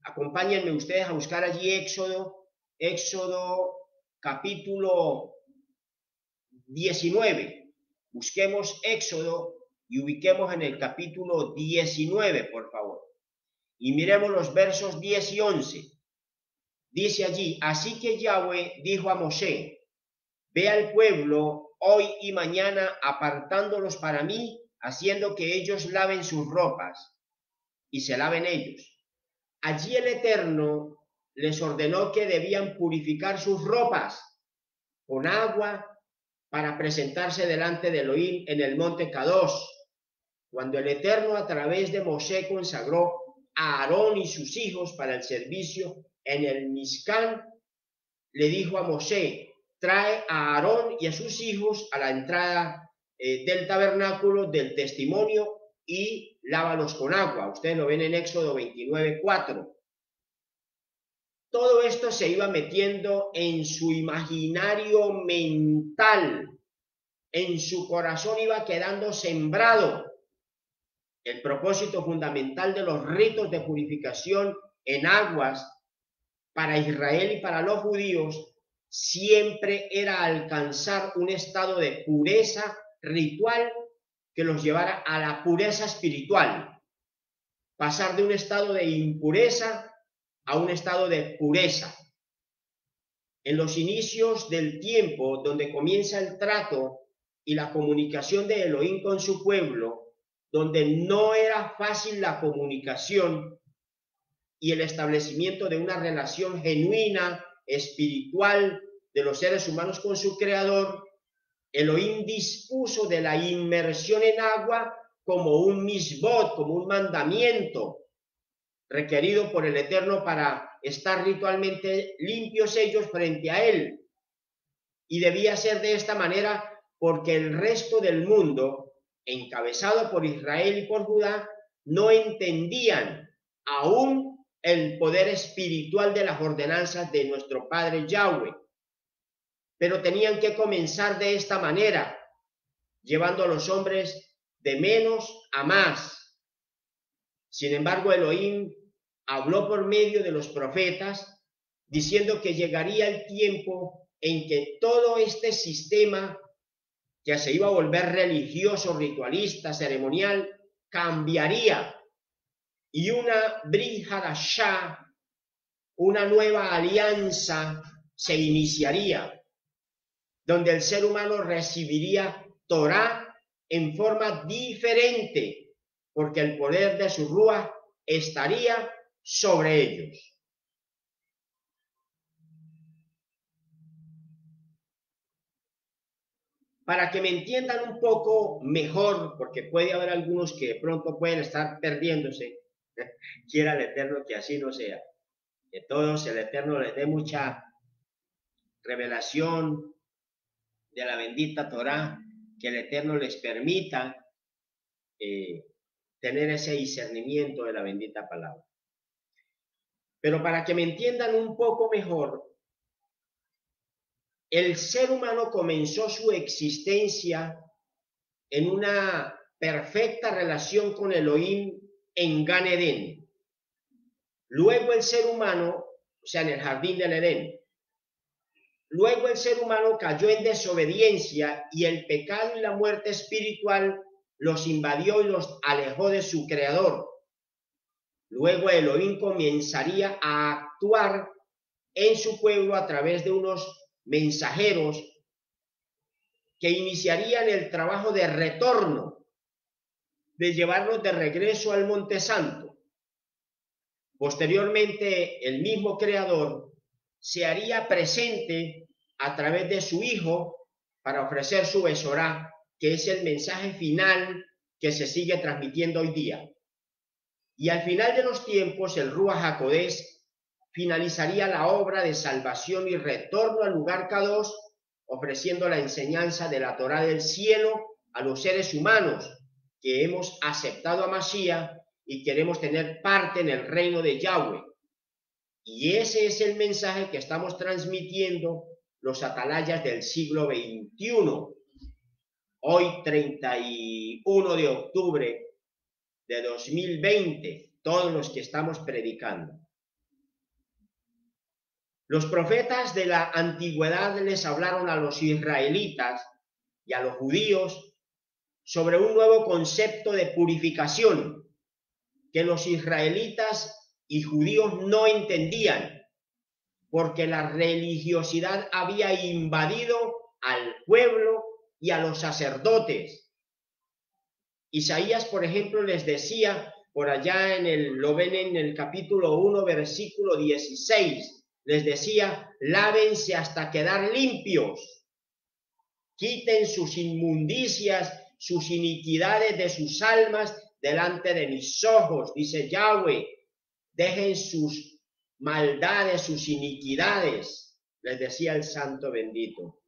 Acompáñenme ustedes a buscar allí Éxodo capítulo 19. Busquemos Éxodo y ubiquemos en el capítulo 19, por favor. Y miremos los versos 10 y 11. Dice allí: así que Yahweh dijo a Mosé: ve al pueblo hoy y mañana, apartándolos para mí, haciendo que ellos laven sus ropas, y se laven ellos. Allí el Eterno les ordenó que debían purificar sus ropas con agua para presentarse delante de Elohim en el monte Kadosh. Cuando el Eterno a través de Mosé consagró a Aarón y sus hijos para el servicio en el Mishkan, le dijo a Mosé: trae a Aarón y a sus hijos a la entrada del tabernáculo del testimonio y lávalos con agua. Ustedes lo ven en Éxodo 29:4. Todo esto se iba metiendo en su imaginario mental, en su corazón iba quedando sembrado. El propósito fundamental de los ritos de purificación en aguas para Israel y para los judíos siempre era alcanzar un estado de pureza ritual que los llevara a la pureza espiritual. Pasar de un estado de impureza a un estado de pureza. En los inicios del tiempo, donde comienza el trato y la comunicación de Elohim con su pueblo, donde no era fácil la comunicación y el establecimiento de una relación genuina, espiritual, de los seres humanos con su creador, Elohim dispuso de la inmersión en agua como un misbot, como un mandamiento requerido por el Eterno para estar ritualmente limpios ellos frente a Él. Y debía ser de esta manera porque el resto del mundo, encabezado por Israel y por Judá, no entendían aún el poder espiritual de las ordenanzas de nuestro Padre Yahweh. Pero tenían que comenzar de esta manera, llevando a los hombres de menos a más. Sin embargo, Elohim habló por medio de los profetas, diciendo que llegaría el tiempo en que todo este sistema, que se iba a volver religioso, ritualista, ceremonial, cambiaría. Y una Brit Hadashah, una nueva alianza, se iniciaría, donde el ser humano recibiría Torah en forma diferente, porque el poder de su Ruach estaría sobre ellos. Para que me entiendan un poco mejor, porque puede haber algunos que de pronto pueden estar perdiéndose, quiera el Eterno que así no sea, que todos el Eterno les dé mucha revelación de la bendita Torá, que el Eterno les permita tener ese discernimiento de la bendita palabra. Pero para que me entiendan un poco mejor, el ser humano comenzó su existencia en una perfecta relación con Elohim en Gan Edén. Luego el ser humano, o sea, en el jardín del Edén, luego el ser humano cayó en desobediencia y el pecado y la muerte espiritual los invadió y los alejó de su creador. Luego Elohim comenzaría a actuar en su pueblo a través de unos mensajeros que iniciarían el trabajo de retorno, de llevarlos de regreso al Monte Santo. Posteriormente, el mismo Creador se haría presente a través de su Hijo para ofrecer su Besorá, que es el mensaje final que se sigue transmitiendo hoy día. Y al final de los tiempos, el Ruach HaKodesh finalizaría la obra de salvación y retorno al lugar Kadosh, ofreciendo la enseñanza de la Torá del cielo a los seres humanos que hemos aceptado a Mashiach y queremos tener parte en el reino de Yahweh. Y ese es el mensaje que estamos transmitiendo los atalayas del siglo XXI. Hoy, 31 de octubre de 2020, todos los que estamos predicando. Los profetas de la antigüedad les hablaron a los israelitas y a los judíos sobre un nuevo concepto de purificación que los israelitas y judíos no entendían, porque la religiosidad había invadido al pueblo y a los sacerdotes. Isaías, por ejemplo, les decía, por allá lo ven en el capítulo 1, versículo 16, les decía, lávense hasta quedar limpios, quiten sus inmundicias, sus iniquidades de sus almas delante de mis ojos, dice Yahweh, dejen sus maldades, sus iniquidades, les decía el santo bendito,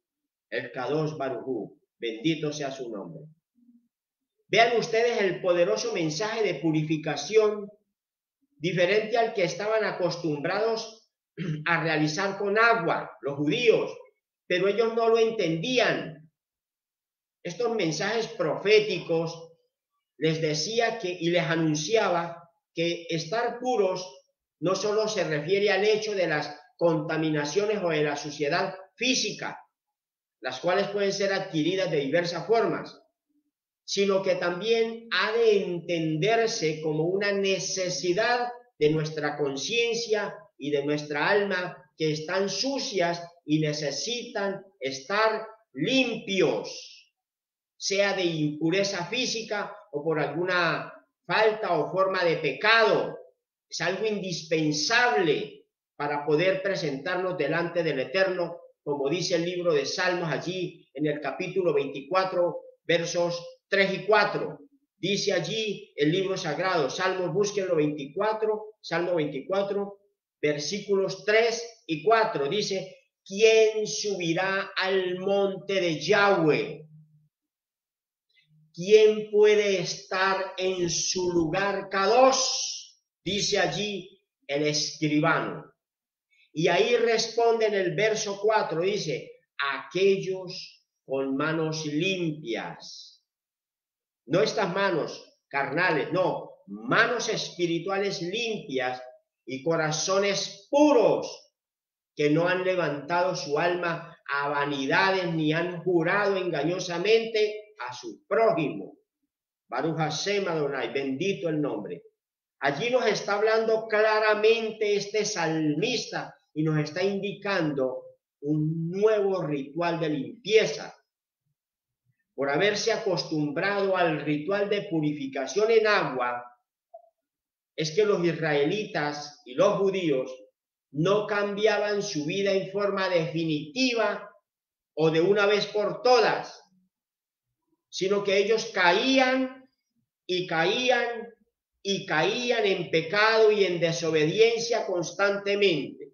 el Kadosh Baruj Hu, bendito sea su nombre. Vean ustedes el poderoso mensaje de purificación, diferente al que estaban acostumbrados a realizar con agua los judíos, pero ellos no lo entendían. Estos mensajes proféticos les decía y les anunciaba que estar puros no solo se refiere al hecho de las contaminaciones o de la suciedad física, las cuales pueden ser adquiridas de diversas formas, sino que también ha de entenderse como una necesidad de nuestra conciencia y de nuestra alma que están sucias y necesitan estar limpios, sea de impureza física o por alguna falta o forma de pecado. Es algo indispensable para poder presentarnos delante del Eterno, como dice el libro de Salmos allí en el capítulo 24, versos 3 y 4. Dice allí el libro sagrado, Salmos, búsquenlo, Salmo 24, versículos 3 y 4. Dice, ¿quién subirá al monte de Yahweh? ¿Quién puede estar en su lugar Kadosh? Dice allí el escribano. Y ahí responde en el verso 4, dice, aquellos con manos limpias. No estas manos carnales, no, manos espirituales limpias y corazones puros que no han levantado su alma a vanidades ni han jurado engañosamente a su prójimo. Baruch Hashem Adonai, bendito el nombre. Allí nos está hablando claramente este salmista y nos está indicando un nuevo ritual de limpieza. Por haberse acostumbrado al ritual de purificación en agua, es que los israelitas y los judíos no cambiaban su vida en forma definitiva o de una vez por todas, sino que ellos caían y caían y caían en pecado y en desobediencia constantemente.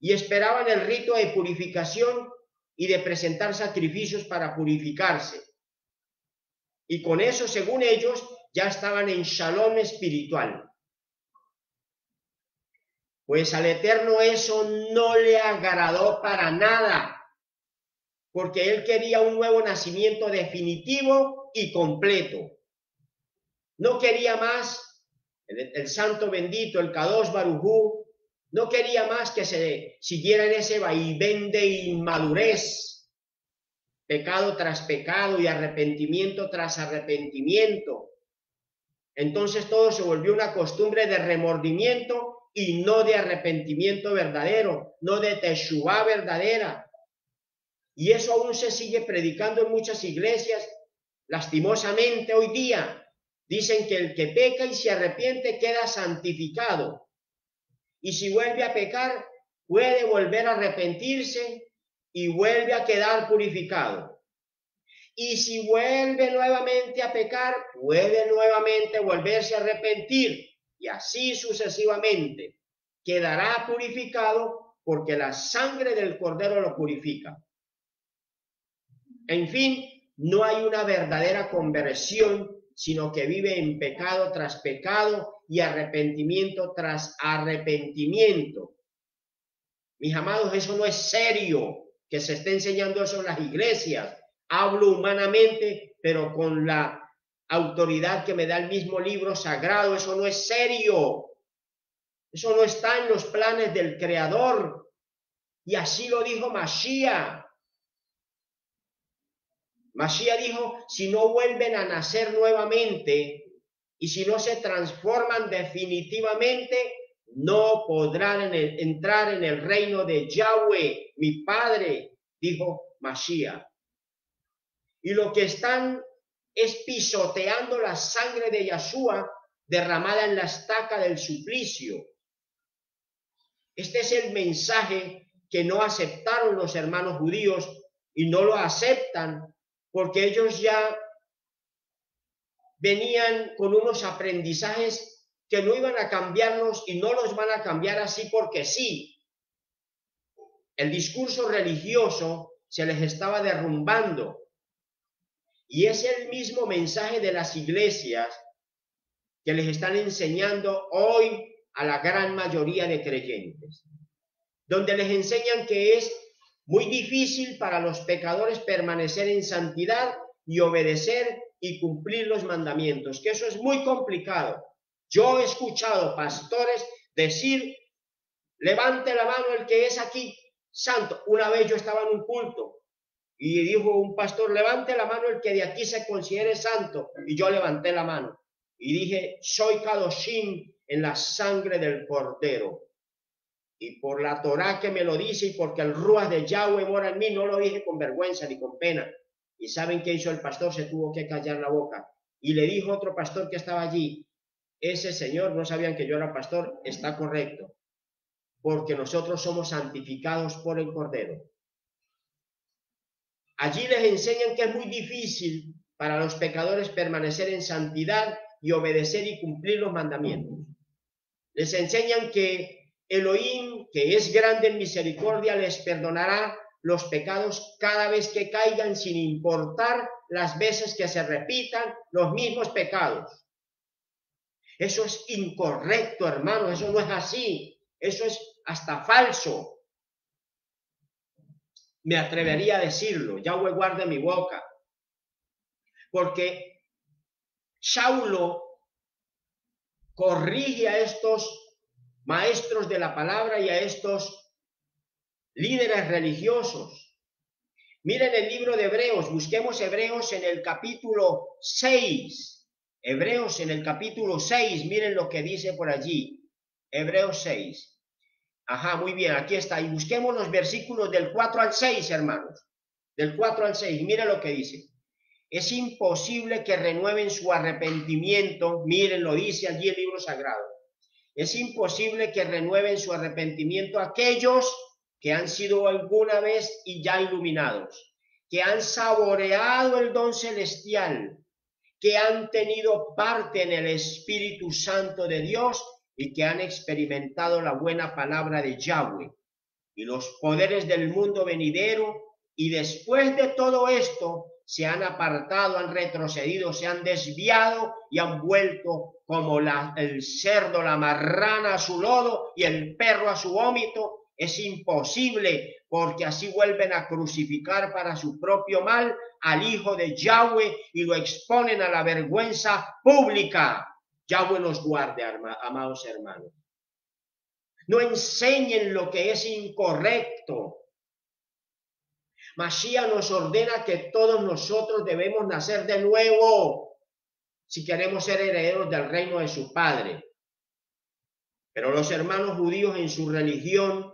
Y esperaban el rito de purificación y de presentar sacrificios para purificarse. Y con eso, según ellos, ya estaban en shalom espiritual. Pues al Eterno eso no le agradó para nada, porque Él quería un nuevo nacimiento definitivo y completo. No quería más, el santo bendito, el Kadosh Baruj Hu, no quería más que se siguiera en ese vaivén de inmadurez, pecado tras pecado y arrepentimiento tras arrepentimiento. Entonces todo se volvió una costumbre de remordimiento y no de arrepentimiento verdadero, no de teshuvá verdadera. Y eso aún se sigue predicando en muchas iglesias, lastimosamente hoy día. Dicen que el que peca y se arrepiente queda santificado. Y si vuelve a pecar, puede volver a arrepentirse y vuelve a quedar purificado. Y si vuelve nuevamente a pecar, puede nuevamente volverse a arrepentir. Y así sucesivamente. Quedará purificado porque la sangre del Cordero lo purifica. En fin, no hay una verdadera conversión, sino que vive en pecado tras pecado y arrepentimiento tras arrepentimiento. Mis amados, eso no es serio, que se esté enseñando eso en las iglesias. Hablo humanamente, pero con la autoridad que me da el mismo libro sagrado. Eso no es serio. Eso no está en los planes del Creador. Y así lo dijo Mashiach. Mashiach dijo, si no vuelven a nacer nuevamente y si no se transforman definitivamente, no podrán entrar en el reino de Yahweh, mi Padre, dijo Mashiach. Y lo que están es pisoteando la sangre de Yahshua derramada en la estaca del suplicio. Este es el mensaje que no aceptaron los hermanos judíos y no lo aceptan porque ellos ya venían con unos aprendizajes que no iban a cambiarlos y no los van a cambiar así porque sí. El discurso religioso se les estaba derrumbando. Y es el mismo mensaje de las iglesias que les están enseñando hoy a la gran mayoría de creyentes, donde les enseñan que es muy difícil para los pecadores permanecer en santidad y obedecer y cumplir los mandamientos, que eso es muy complicado. Yo he escuchado pastores decir, levante la mano el que es aquí santo. Una vez yo estaba en un culto y dijo un pastor, levante la mano el que de aquí se considere santo, y yo levanté la mano y dije, soy Kadoshim en la sangre del Cordero. Y por la Torá que me lo dice y porque el Ruach de Yahweh mora en mí, no lo dije con vergüenza ni con pena. ¿Y saben qué hizo el pastor? Se tuvo que callar la boca. Y le dijo otro pastor que estaba allí, ese señor, no sabían que yo era pastor, está correcto, porque nosotros somos santificados por el Cordero. Allí les enseñan que es muy difícil para los pecadores permanecer en santidad y obedecer y cumplir los mandamientos. Les enseñan que Elohim, que es grande en misericordia, les perdonará los pecados cada vez que caigan, sin importar las veces que se repitan los mismos pecados. Eso es incorrecto, hermano, eso no es así, eso es hasta falso. Me atrevería a decirlo, Yahweh guarde mi boca, porque Saulo corrige a estos maestros de la palabra y a estos líderes religiosos. Miren el libro de Hebreos, busquemos Hebreos en el capítulo 6. Hebreos en el capítulo 6, miren lo que dice por allí. Hebreos 6. Ajá, muy bien, aquí está. Y busquemos los versículos del 4 al 6, hermanos. Del 4 al 6, miren lo que dice. Es imposible que renueven su arrepentimiento. Miren, lo dice allí el libro sagrado. Es imposible que renueven su arrepentimiento aquellos que han sido alguna vez y ya iluminados, que han saboreado el don celestial, que han tenido parte en el Espíritu Santo de Dios y que han experimentado la buena palabra de Yahweh y los poderes del mundo venidero, y después de todo esto se han apartado, han retrocedido, se han desviado y han vuelto como el cerdo, la marrana a su lodo y el perro a su vómito. Es imposible, porque así vuelven a crucificar para su propio mal al Hijo de Yahweh y lo exponen a la vergüenza pública. Yahweh nos guarde, amados hermanos. No enseñen lo que es incorrecto. Mashiach nos ordena que todos nosotros debemos nacer de nuevo si queremos ser herederos del reino de su Padre. Pero los hermanos judíos en su religión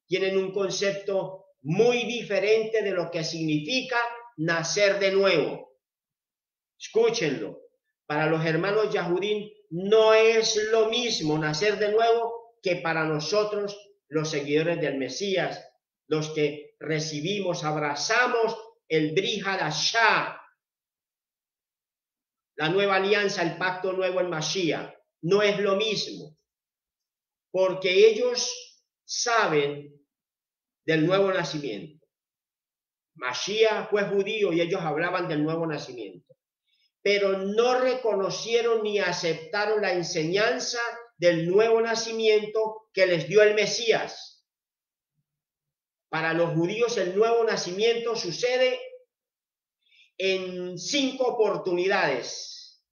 tienen un concepto muy diferente de lo que significa nacer de nuevo. Escúchenlo. Para los hermanos Yahudim no es lo mismo nacer de nuevo que para nosotros, los seguidores del Mesías, los que recibimos, abrazamos el Brit Hadashah, la nueva alianza, el pacto nuevo en Mashiach. No es lo mismo, porque ellos saben del nuevo nacimiento. Mashiach fue judío y ellos hablaban del nuevo nacimiento, pero no reconocieron ni aceptaron la enseñanza del nuevo nacimiento que les dio el Mesías. Para los judíos el nuevo nacimiento sucede en 5 oportunidades.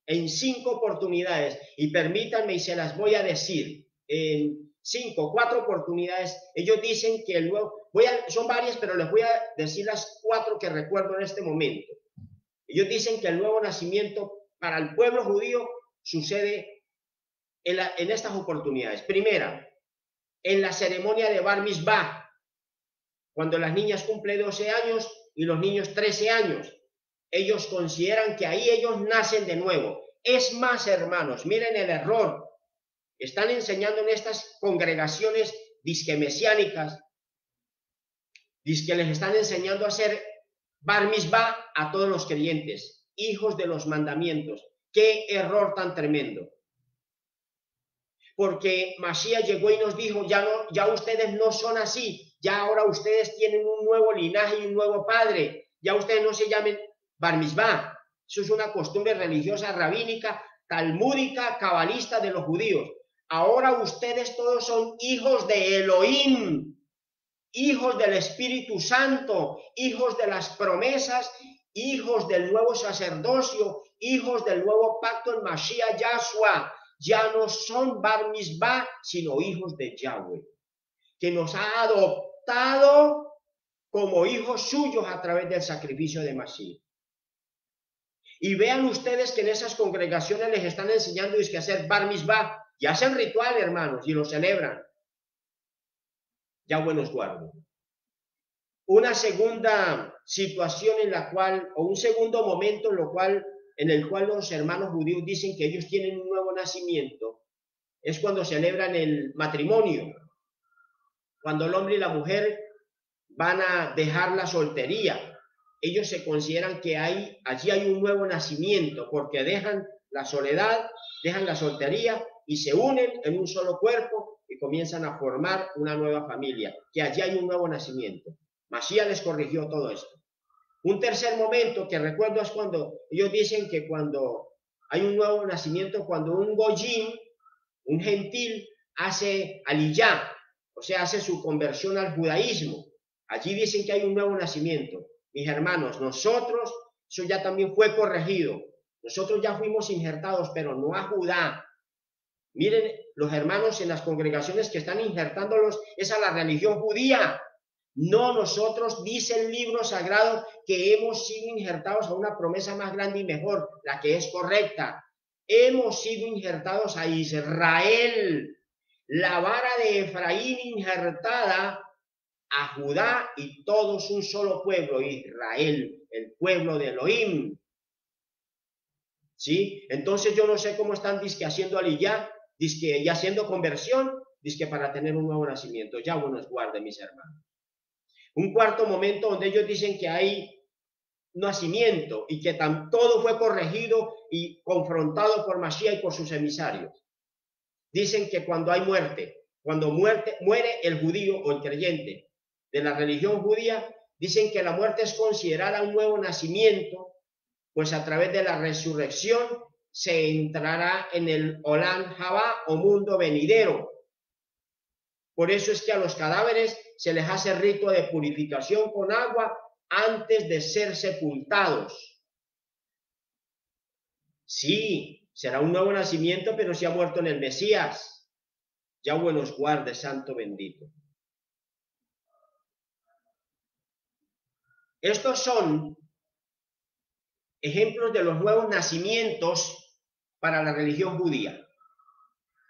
En 5 oportunidades. Y permítanme y se las voy a decir. 4 oportunidades, ellos dicen que el nuevo, son varias, pero les voy a decir las 4 que recuerdo en este momento. Ellos dicen que el nuevo nacimiento para el pueblo judío sucede en estas oportunidades. Primera, en la ceremonia de Bar Mitzvah, cuando las niñas cumplen 12 años y los niños 13 años. Ellos consideran que ahí ellos nacen de nuevo. Es más, hermanos, miren el error. Están enseñando en estas congregaciones disque mesiánicas, disque les están enseñando a hacer Bar Mitzvah a todos los creyentes, hijos de los mandamientos. ¡Qué error tan tremendo! Porque Mashiach llegó y nos dijo, ya ustedes no son así, ya ahora ustedes tienen un nuevo linaje y un nuevo padre, ya ustedes no se llamen Bar Mitzvah. Eso es una costumbre religiosa, rabínica, talmúdica, cabalista de los judíos. Ahora ustedes todos son hijos de Elohim, hijos del Espíritu Santo, hijos de las promesas, hijos del nuevo sacerdocio, hijos del nuevo pacto en Mashiach Yahshua. Ya no son Bar Mitzvah, sino hijos de Yahweh, que nos ha adoptado como hijos suyos a través del sacrificio de Mashiach. Y vean ustedes que en esas congregaciones les están enseñando a hacer Bar Mitzvah, y hacen ritual, hermanos, y lo celebran. Yahweh nos guarde. Una segunda situación en la cual, o un segundo momento en el cual los hermanos judíos dicen que ellos tienen un nuevo nacimiento, es cuando celebran el matrimonio, cuando el hombre y la mujer van a dejar la soltería. Ellos se consideran que allí hay un nuevo nacimiento, porque dejan la soledad, dejan la soltería y se unen en un solo cuerpo y comienzan a formar una nueva familia, que allí hay un nuevo nacimiento. Mashiach les corrigió todo esto. Un tercer momento que recuerdo es cuando ellos dicen que cuando hay un nuevo nacimiento, cuando un goyim, un gentil, hace aliyá, o sea, hace su conversión al judaísmo. Allí dicen que hay un nuevo nacimiento. Mis hermanos, nosotros, eso ya también fue corregido. Nosotros ya fuimos injertados, pero no a Judá. Miren, los hermanos en las congregaciones que están injertándolos es a la religión judía. No, nosotros, dice el libro sagrado, que hemos sido injertados a una promesa más grande y mejor, la que es correcta. Hemos sido injertados a Israel, la vara de Efraín injertada a Judá y todos un solo pueblo, Israel, el pueblo de Elohim. ¿Sí? Entonces yo no sé cómo están haciendo aliyá, ya haciendo conversión, para tener un nuevo nacimiento. Ya nos guarde, mis hermanos. Un cuarto momento donde ellos dicen que hay nacimiento y que todo fue corregido y confrontado por Mashiach y por sus emisarios. Dicen que cuando hay muerte, cuando muere el judío o el creyente de la religión judía, dicen que la muerte es considerada un nuevo nacimiento, pues a través de la resurrección se entrará en el Olam Haba o mundo venidero. Por eso es que a los cadáveres se les hace rito de purificación con agua antes de ser sepultados. Sí, será un nuevo nacimiento, pero se ha muerto en el Mesías. Yahweh nos guarde, santo bendito. Estos son ejemplos de los nuevos nacimientos para la religión judía.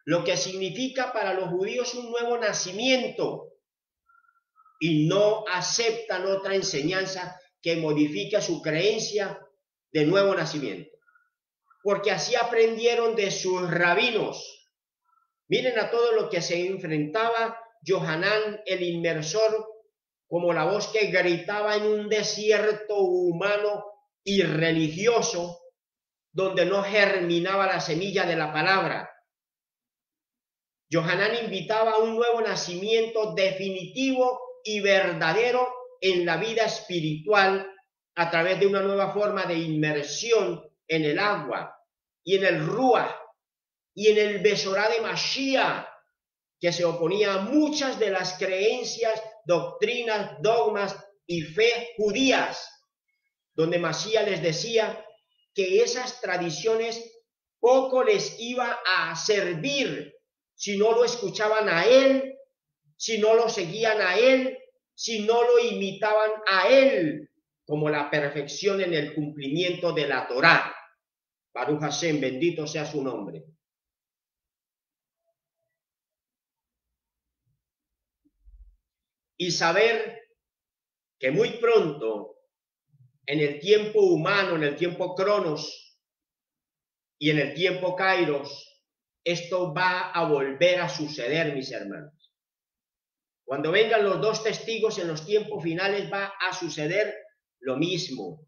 Lo que significa para los judíos un nuevo nacimiento, y no aceptan otra enseñanza que modifique su creencia de nuevo nacimiento, porque así aprendieron de sus rabinos. Miren a todo lo que se enfrentaba Yohanan el inmersor, como la voz que gritaba en un desierto humano y religioso, donde no germinaba la semilla de la palabra. Yohanan invitaba a un nuevo nacimiento definitivo y verdadero en la vida espiritual a través de una nueva forma de inmersión en el agua y en el Ruach y en el Besorá de Mashiach, que se oponía a muchas de las creencias, doctrinas, dogmas y fe judías, donde Mashiach les decía que esas tradiciones poco les iba a servir si no lo escuchaban a él, si no lo seguían a él, si no lo imitaban a él, como la perfección en el cumplimiento de la Torá. Baruch Hashem, bendito sea su nombre. Y saber que muy pronto, en el tiempo humano, en el tiempo Cronos y en el tiempo Kairos, esto va a volver a suceder, mis hermanos. Cuando vengan los dos testigos en los tiempos finales va a suceder lo mismo.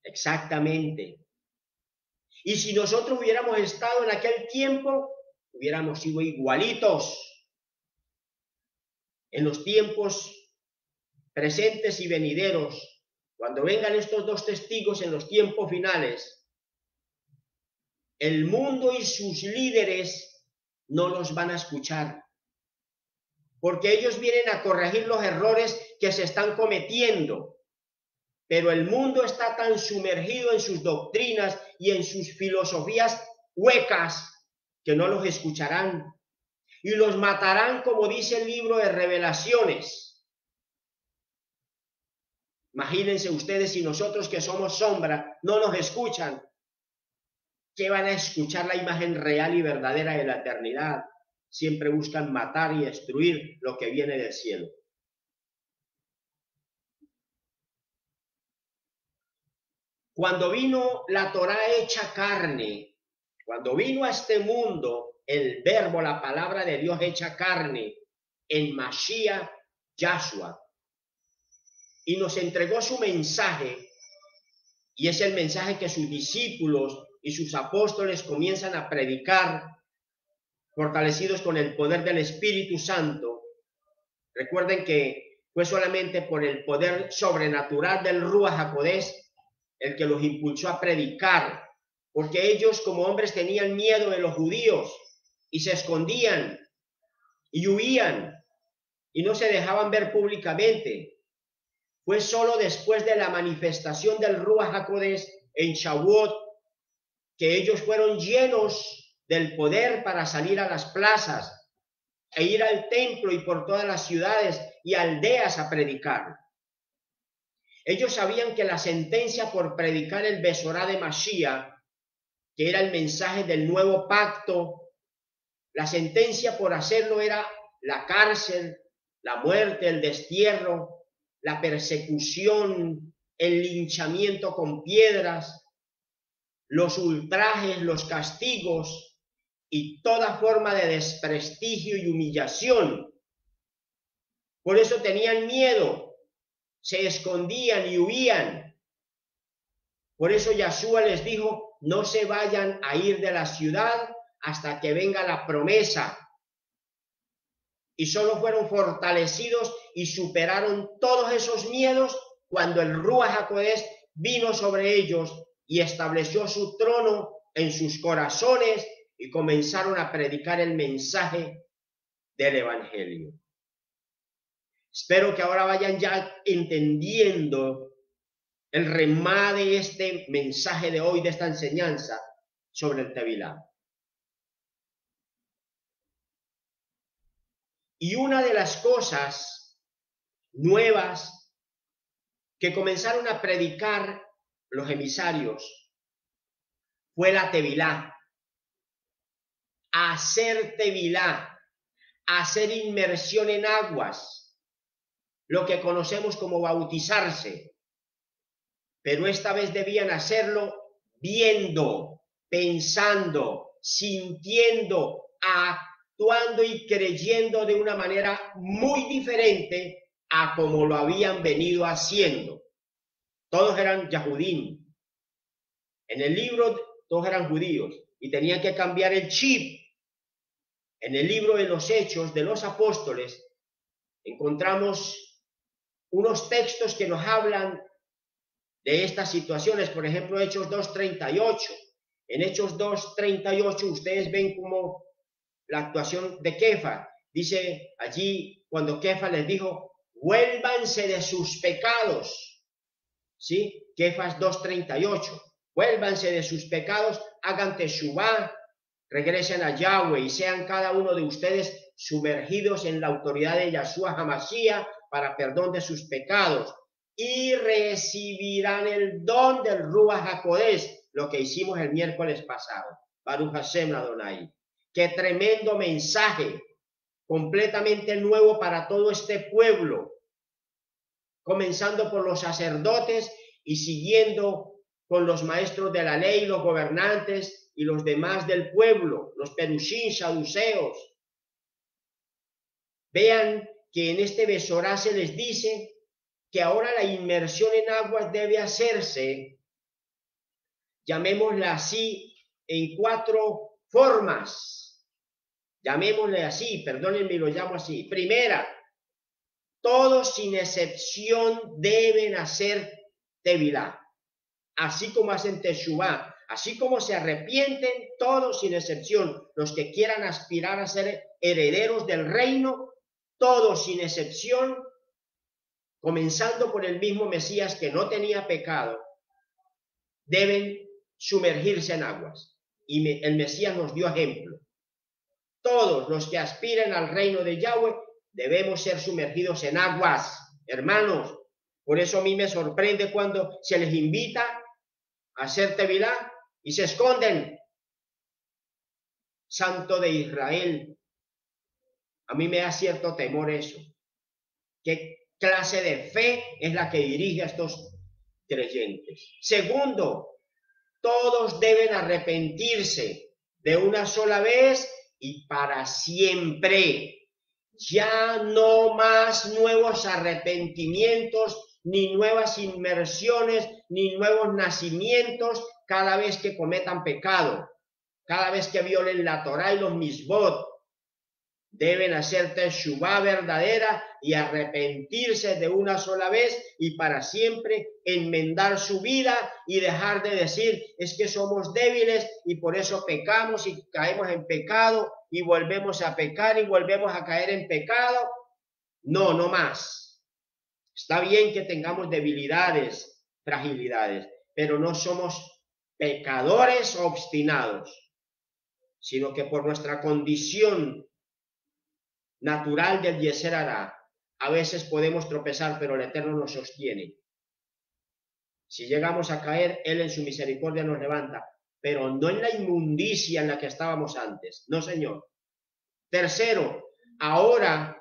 Exactamente. Y si nosotros hubiéramos estado en aquel tiempo, hubiéramos sido igualitos. En los tiempos presentes y venideros, cuando vengan estos dos testigos en los tiempos finales, el mundo y sus líderes no los van a escuchar, porque ellos vienen a corregir los errores que se están cometiendo. Pero el mundo está tan sumergido en sus doctrinas y en sus filosofías huecas que no los escucharán y los matarán, como dice el libro de Revelaciones. Imagínense ustedes si nosotros que somos sombra no nos escuchan, ¿qué van a escuchar la imagen real y verdadera de la eternidad? Siempre buscan matar y destruir lo que viene del cielo. Cuando vino la Torá hecha carne, cuando vino a este mundo el verbo, la palabra de Dios hecha carne, en Mashiach Yahshua, y nos entregó su mensaje, y es el mensaje que sus discípulos y sus apóstoles comienzan a predicar, fortalecidos con el poder del Espíritu Santo. Recuerden que fue solamente por el poder sobrenatural del Ruach HaKodesh el que los impulsó a predicar, porque ellos como hombres tenían miedo de los judíos y se escondían y huían y no se dejaban ver públicamente. Fue solo después de la manifestación del Ruach HaKodesh en Shavuot que ellos fueron llenos del poder para salir a las plazas e ir al templo y por todas las ciudades y aldeas a predicar. Ellos sabían que la sentencia por predicar el Besorá de Mashiach, que era el mensaje del nuevo pacto, la sentencia por hacerlo era la cárcel, la muerte, el destierro, la persecución, el linchamiento con piedras, los ultrajes, los castigos y toda forma de desprestigio y humillación. Por eso tenían miedo, se escondían y huían. Por eso Yahshua les dijo, no se vayan a ir de la ciudad hasta que venga la promesa. Y solo fueron fortalecidos y superaron todos esos miedos cuando el Ruach HaKodesh vino sobre ellos y estableció su trono en sus corazones y comenzaron a predicar el mensaje del Evangelio. Espero que ahora vayan ya entendiendo el remá de este mensaje de hoy, de esta enseñanza sobre el Tevilá. Y una de las cosas nuevas que comenzaron a predicar los emisarios fue la Tevilá. Hacer Tevilá, hacer inmersión en aguas, lo que conocemos como bautizarse. Pero esta vez debían hacerlo viendo, pensando, sintiendo, actuando y creyendo de una manera muy diferente a como lo habían venido haciendo. Todos eran Yahudim. En el libro todos eran judíos y tenían que cambiar el chip. En el libro de los Hechos de los Apóstoles encontramos unos textos que nos hablan de estas situaciones. Por ejemplo, Hechos 2:38. En Hechos 2:38 ustedes ven como la actuación de Kefa. Dice allí cuando Kefa les dijo, vuélvanse de sus pecados. ¿Sí? Kefas 2:38. Vuélvanse de sus pecados, hagan teshuvá regresen a Yahweh y sean cada uno de ustedes sumergidos en la autoridad de Yahshua HaMashiach para perdón de sus pecados y recibirán el don del Ruach HaKodesh, lo que hicimos el miércoles pasado. Baruch Hashem Adonai. Qué tremendo mensaje, completamente nuevo para todo este pueblo, comenzando por los sacerdotes y siguiendo con los maestros de la ley, los gobernantes y los demás del pueblo, los perushim, saduceos. Vean que en este Besorá se les dice que ahora la inmersión en aguas debe hacerse, llamémosla así, en 4 formas. Llamémosle así, perdónenme, lo llamo así. Primera, todos sin excepción deben hacer tevilá, así como hacen teshuvá, así como se arrepienten, todos sin excepción, los que quieran aspirar a ser herederos del reino, todos sin excepción, comenzando por el mismo Mesías que no tenía pecado, deben sumergirse en aguas. Y el Mesías nos dio ejemplo. Todos los que aspiren al reino de Yahweh debemos ser sumergidos en aguas, hermanos. Por eso a mí me sorprende cuando se les invita a hacer tevilá y se esconden. Santo de Israel, a mí me da cierto temor eso. ¿Qué clase de fe es la que dirige a estos creyentes? Segundo, todos deben arrepentirse de una sola vez y para siempre. Ya no más nuevos arrepentimientos, ni nuevas inmersiones, ni nuevos nacimientos cada vez que cometan pecado, cada vez que violen la Torá y los misbot. Deben hacer teshuvá verdadera y arrepentirse de una sola vez y para siempre, enmendar su vida y dejar de decir es que somos débiles y por eso pecamos y caemos en pecado y volvemos a pecar y volvemos a caer en pecado. No, no más. Está bien que tengamos debilidades, fragilidades, pero no somos pecadores obstinados, sino que por nuestra condición natural del Yeser Hará, a veces podemos tropezar, pero el Eterno nos sostiene. Si llegamos a caer, Él en su misericordia nos levanta, pero no en la inmundicia en la que estábamos antes. No, Señor. Tercero, ahora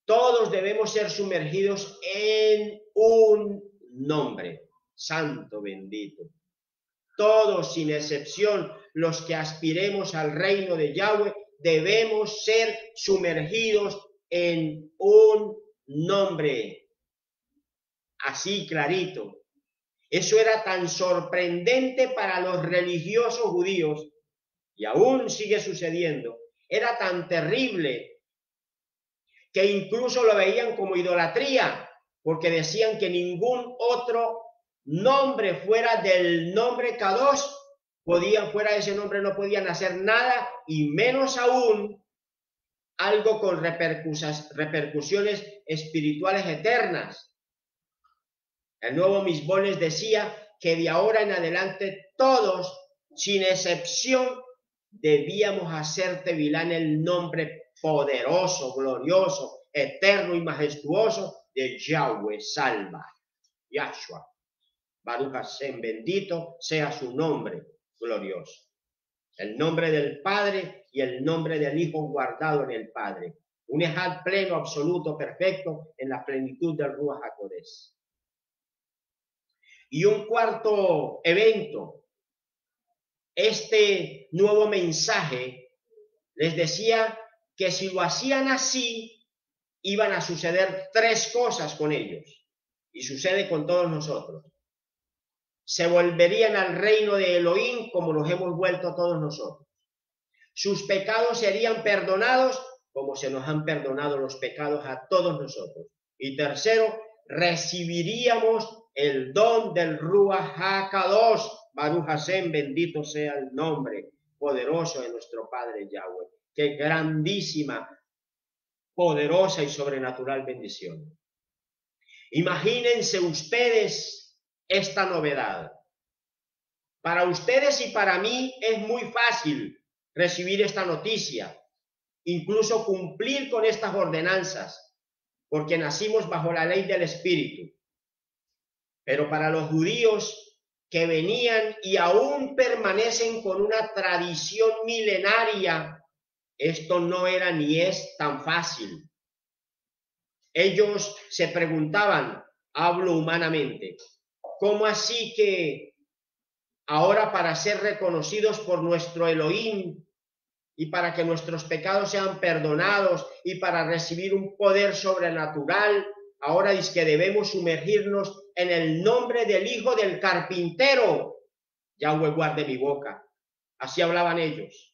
todos debemos ser sumergidos en un nombre, santo bendito. Todos, sin excepción, los que aspiremos al reino de Yahweh, debemos ser sumergidos en un nombre. Así clarito. Eso era tan sorprendente para los religiosos judíos, y aún sigue sucediendo. Era tan terrible que incluso lo veían como idolatría, porque decían que ningún otro nombre fuera del nombre Kadosh fuera de ese nombre no podían hacer nada, y menos aún algo con repercusiones espirituales eternas. El nuevo Misbón les decía que de ahora en adelante todos, sin excepción, debíamos hacer tevilá en el nombre poderoso, glorioso, eterno y majestuoso de Yahweh Salva, Yahshua. Baruch Hashem, bendito sea su nombre glorioso. El nombre del Padre y el nombre del Hijo guardado en el Padre. Un ejad pleno, absoluto, perfecto, en la plenitud del Ruach HaKodesh. Y un cuarto evento, este nuevo mensaje les decía que si lo hacían así, iban a suceder 3 cosas con ellos. Y sucede con todos nosotros. Se volverían al reino de Elohim como nos hemos vuelto todos nosotros. Sus pecados serían perdonados como se nos han perdonado los pecados a todos nosotros. Y tercero, recibiríamos el don del Ruach HaKadosh. Baruch Hashem, bendito sea el nombre poderoso de nuestro Padre Yahweh. Qué grandísima, poderosa y sobrenatural bendición. Imagínense ustedes esta novedad. Para ustedes y para mí es muy fácil, recibir esta noticia, incluso cumplir con estas ordenanzas, porque nacimos bajo la ley del Espíritu. Pero para los judíos que venían y aún permanecen con una tradición milenaria, esto no era ni es tan fácil. Ellos se preguntaban, hablo humanamente, ¿cómo así que ahora para ser reconocidos por nuestro Elohim y para que nuestros pecados sean perdonados y para recibir un poder sobrenatural, ahora es que debemos sumergirnos en el nombre del hijo del carpintero? Yahweh guarde mi boca. Así hablaban ellos.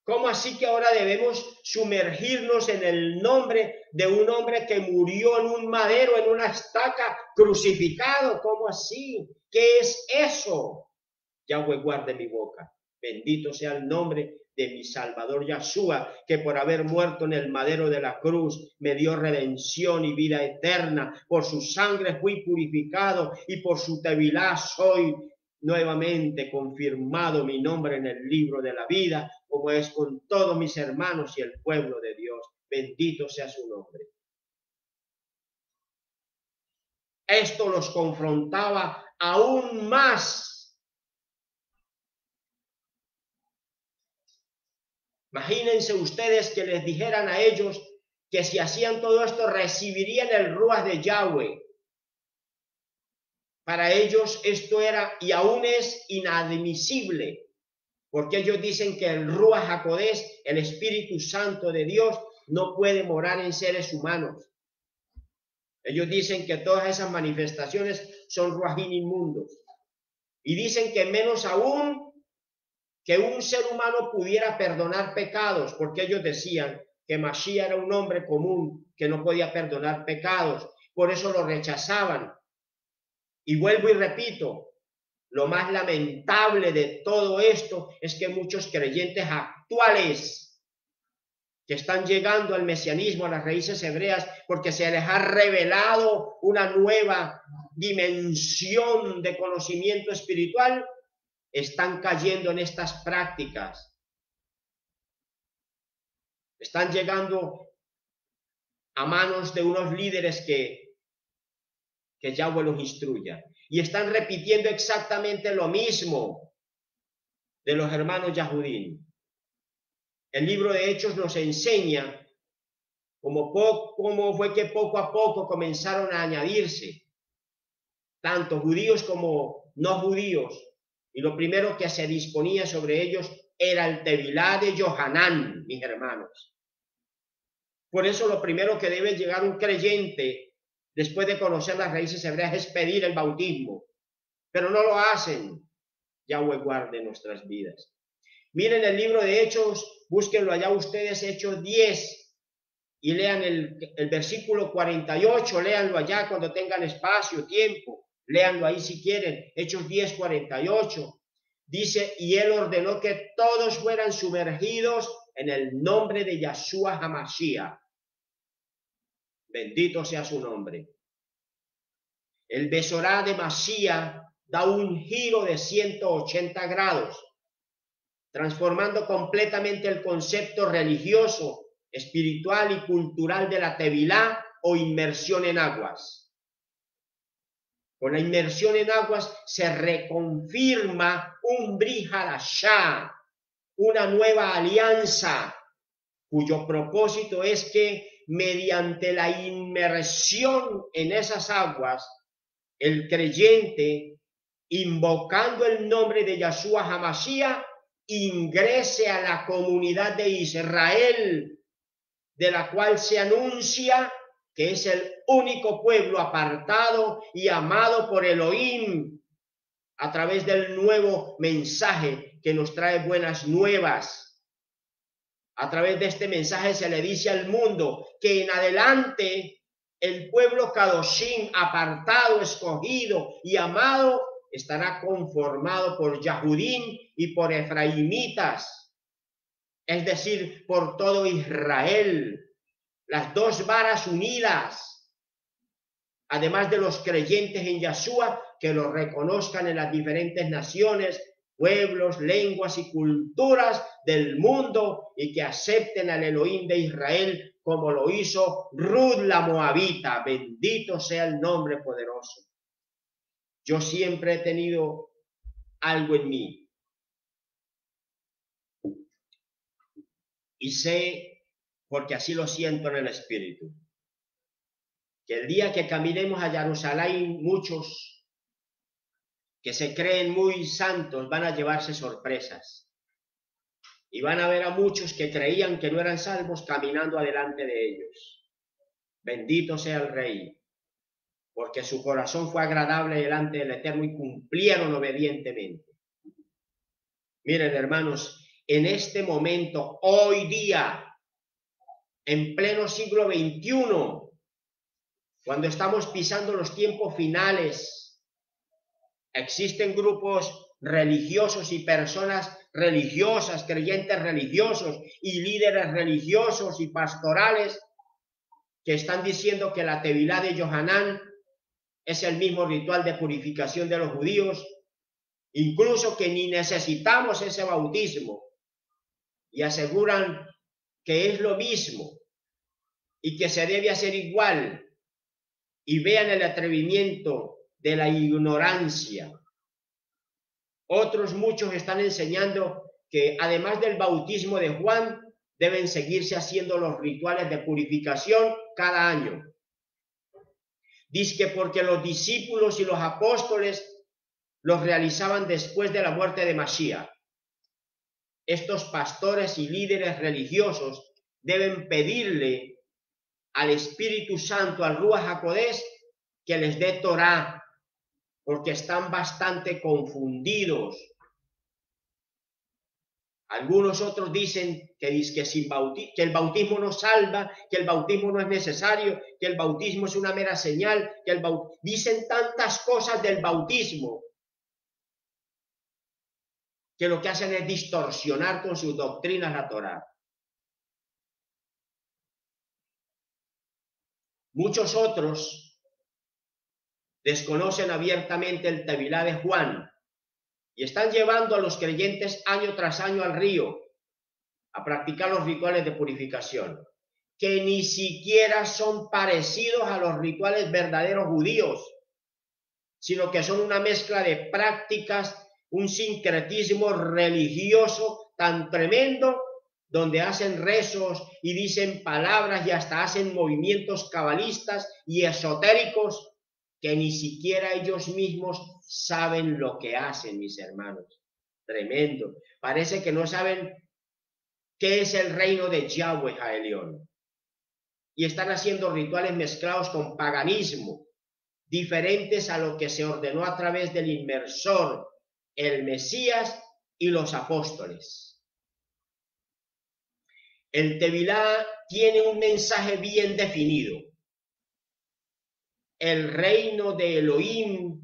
¿Cómo así que ahora debemos sumergirnos en el nombre de un hombre que murió en un madero, en una estaca, crucificado? ¿Cómo así? ¿Qué es eso? Yahweh guarde mi boca. Bendito sea el nombre de mi Salvador Yahshua, que por haber muerto en el madero de la cruz me dio redención y vida eterna. Por su sangre fui purificado y por su tevilá soy nuevamente confirmado mi nombre en el libro de la vida, como es con todos mis hermanos y el pueblo de Dios. Bendito sea su nombre. Esto los confrontaba aún más. Imagínense ustedes que les dijeran a ellos que si hacían todo esto recibirían el Ruach de Yahweh. Para ellos esto era y aún es inadmisible, porque ellos dicen que el Ruach HaKodesh, el Espíritu Santo de Dios, no puede morar en seres humanos. Ellos dicen que todas esas manifestaciones son Ruajim inmundos. Y dicen que menos aún que un ser humano pudiera perdonar pecados, porque ellos decían que Mashiach era un hombre común que no podía perdonar pecados. Por eso lo rechazaban. Y vuelvo y repito, lo más lamentable de todo esto es que muchos creyentes actuales que están llegando al mesianismo, a las raíces hebreas, porque se les ha revelado una nueva dimensión de conocimiento espiritual, están cayendo en estas prácticas. Están llegando a manos de unos líderes que Yahweh los instruya. Y están repitiendo exactamente lo mismo de los hermanos Yahudim. El libro de Hechos nos enseña cómo fue que poco a poco comenzaron a añadirse tanto judíos como no judíos. Y lo primero que se disponía sobre ellos era el Tevilá de Yohanan, mis hermanos. Por eso lo primero que debe llegar un creyente después de conocer las raíces hebreas es pedir el bautismo. Pero no lo hacen. Yahweh guarde nuestras vidas. Miren el libro de Hechos, búsquenlo allá ustedes, Hechos 10, y lean el versículo 48, léanlo allá cuando tengan espacio, tiempo, léanlo ahí si quieren, Hechos 10, 48. Dice, y él ordenó que todos fueran sumergidos en el nombre de Yahshua HaMashiach. Bendito sea su nombre. El Besorá de Mashiach da un giro de 180 grados, transformando completamente el concepto religioso, espiritual y cultural de la Tevilá o inmersión en aguas. Con la inmersión en aguas se reconfirma un Brit Hadashah, una nueva alianza, cuyo propósito es que mediante la inmersión en esas aguas, el creyente, invocando el nombre de Yahshua HaMashiach, ingrese a la comunidad de Israel, de la cual se anuncia que es el único pueblo apartado y amado por Elohim, a través del nuevo mensaje que nos trae buenas nuevas. A través de este mensaje se le dice al mundo que en adelante el pueblo Kadoshim, apartado, escogido y amado, estará conformado por Yahudim y por Efraimitas, es decir, por todo Israel, las dos varas unidas, además de los creyentes en Yahshua que lo reconozcan en las diferentes naciones pueblos, lenguas y culturas del mundo y que acepten al Elohim de Israel como lo hizo Ruth la Moabita. Bendito sea el nombre poderoso. Yo siempre he tenido algo en mí y sé, porque así lo siento en el espíritu, que el día que caminemos a Jerusalén, muchos que se creen muy santos van a llevarse sorpresas y van a ver a muchos que creían que no eran salvos caminando adelante de ellos. Bendito sea el Rey, porque su corazón fue agradable delante del Eterno y cumplieron obedientemente. Miren, hermanos, en este momento, hoy día, en pleno siglo XXI, cuando estamos pisando los tiempos finales, existen grupos religiosos y personas religiosas, creyentes religiosos y líderes religiosos y pastorales que están diciendo que la Tevilá de Yohanan es el mismo ritual de purificación de los judíos, incluso que ni necesitamos ese bautismo, y aseguran que es lo mismo y que se debe hacer igual, y vean el atrevimiento de la ignorancia. Otros muchos están enseñando que además del bautismo de Juan, deben seguirse haciendo los rituales de purificación cada año. Dice que porque los discípulos y los apóstoles los realizaban después de la muerte de Mashiach. Estos pastores y líderes religiosos deben pedirle al Espíritu Santo, al Ruach HaKodesh, que les dé Torah, porque están bastante confundidos. Algunos otros dicen que el bautismo no salva, que el bautismo no es necesario, que el bautismo es una mera señal, dicen tantas cosas del bautismo que lo que hacen es distorsionar con sus doctrinas la Torá. Muchos otros desconocen abiertamente el Tevilá de Juan y están llevando a los creyentes año tras año al río a practicar los rituales de purificación, que ni siquiera son parecidos a los rituales verdaderos judíos, sino que son una mezcla de prácticas, un sincretismo religioso tan tremendo, donde hacen rezos y dicen palabras y hasta hacen movimientos cabalistas y esotéricos que ni siquiera ellos mismos saben lo que hacen, mis hermanos. Tremendo. Parece que no saben qué es el reino de Yahweh Haelión. Y están haciendo rituales mezclados con paganismo, diferentes a lo que se ordenó a través del inmersor, el Mesías y los apóstoles. El Tevilá tiene un mensaje bien definido. El reino de Elohim,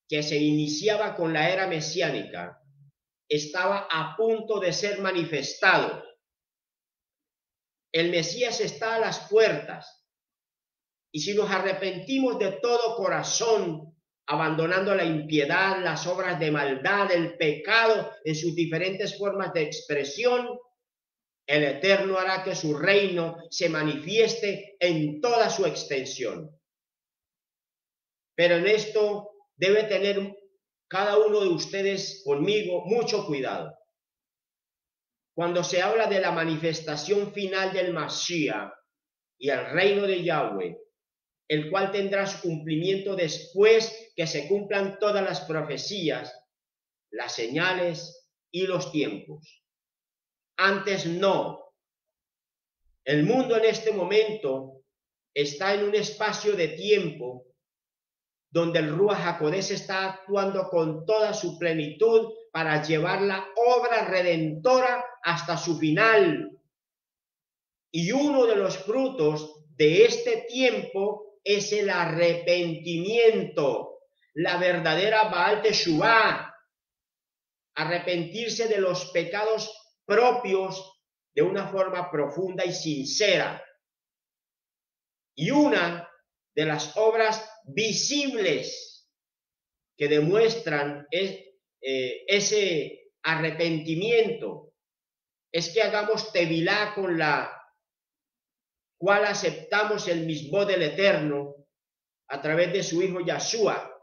que se iniciaba con la era mesiánica, estaba a punto de ser manifestado. El Mesías está a las puertas, y si nos arrepentimos de todo corazón, abandonando la impiedad, las obras de maldad, el pecado en sus diferentes formas de expresión, el Eterno hará que su reino se manifieste en toda su extensión. Pero en esto debe tener cada uno de ustedes conmigo mucho cuidado. Cuando se habla de la manifestación final del Mashiach y el reino de Yahweh, el cual tendrá su cumplimiento después que se cumplan todas las profecías, las señales y los tiempos. Antes no. El mundo en este momento está en un espacio de tiempo donde el Ruach HaKodesh está actuando con toda su plenitud para llevar la obra redentora hasta su final. Y uno de los frutos de este tiempo es el arrepentimiento, la verdadera Baal Teshuvah, arrepentirse de los pecados propios de una forma profunda y sincera. Y una de las obras visibles que demuestran ese arrepentimiento es que hagamos tevilá con la cual aceptamos el mismo del Eterno a través de su Hijo Yahshua,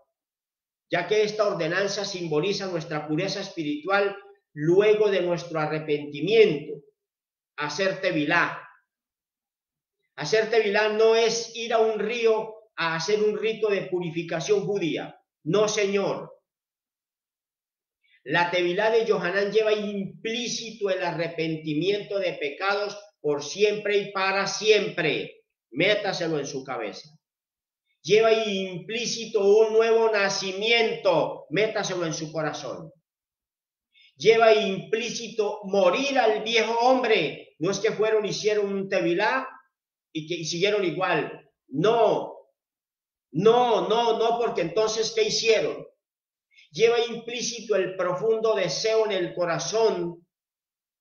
ya que esta ordenanza simboliza nuestra pureza espiritual luego de nuestro arrepentimiento. Hacer tevilá. Hacer tevilá no es ir a un río a hacer un rito de purificación judía. No, señor. La tevilá de Yohanan lleva implícito el arrepentimiento de pecados por siempre y para siempre. Métaselo en su cabeza. Lleva implícito un nuevo nacimiento. Métaselo en su corazón. Lleva implícito morir al viejo hombre. No es que fueron, hicieron un tevilá y siguieron igual. No, porque entonces, ¿qué hicieron? Lleva implícito el profundo deseo en el corazón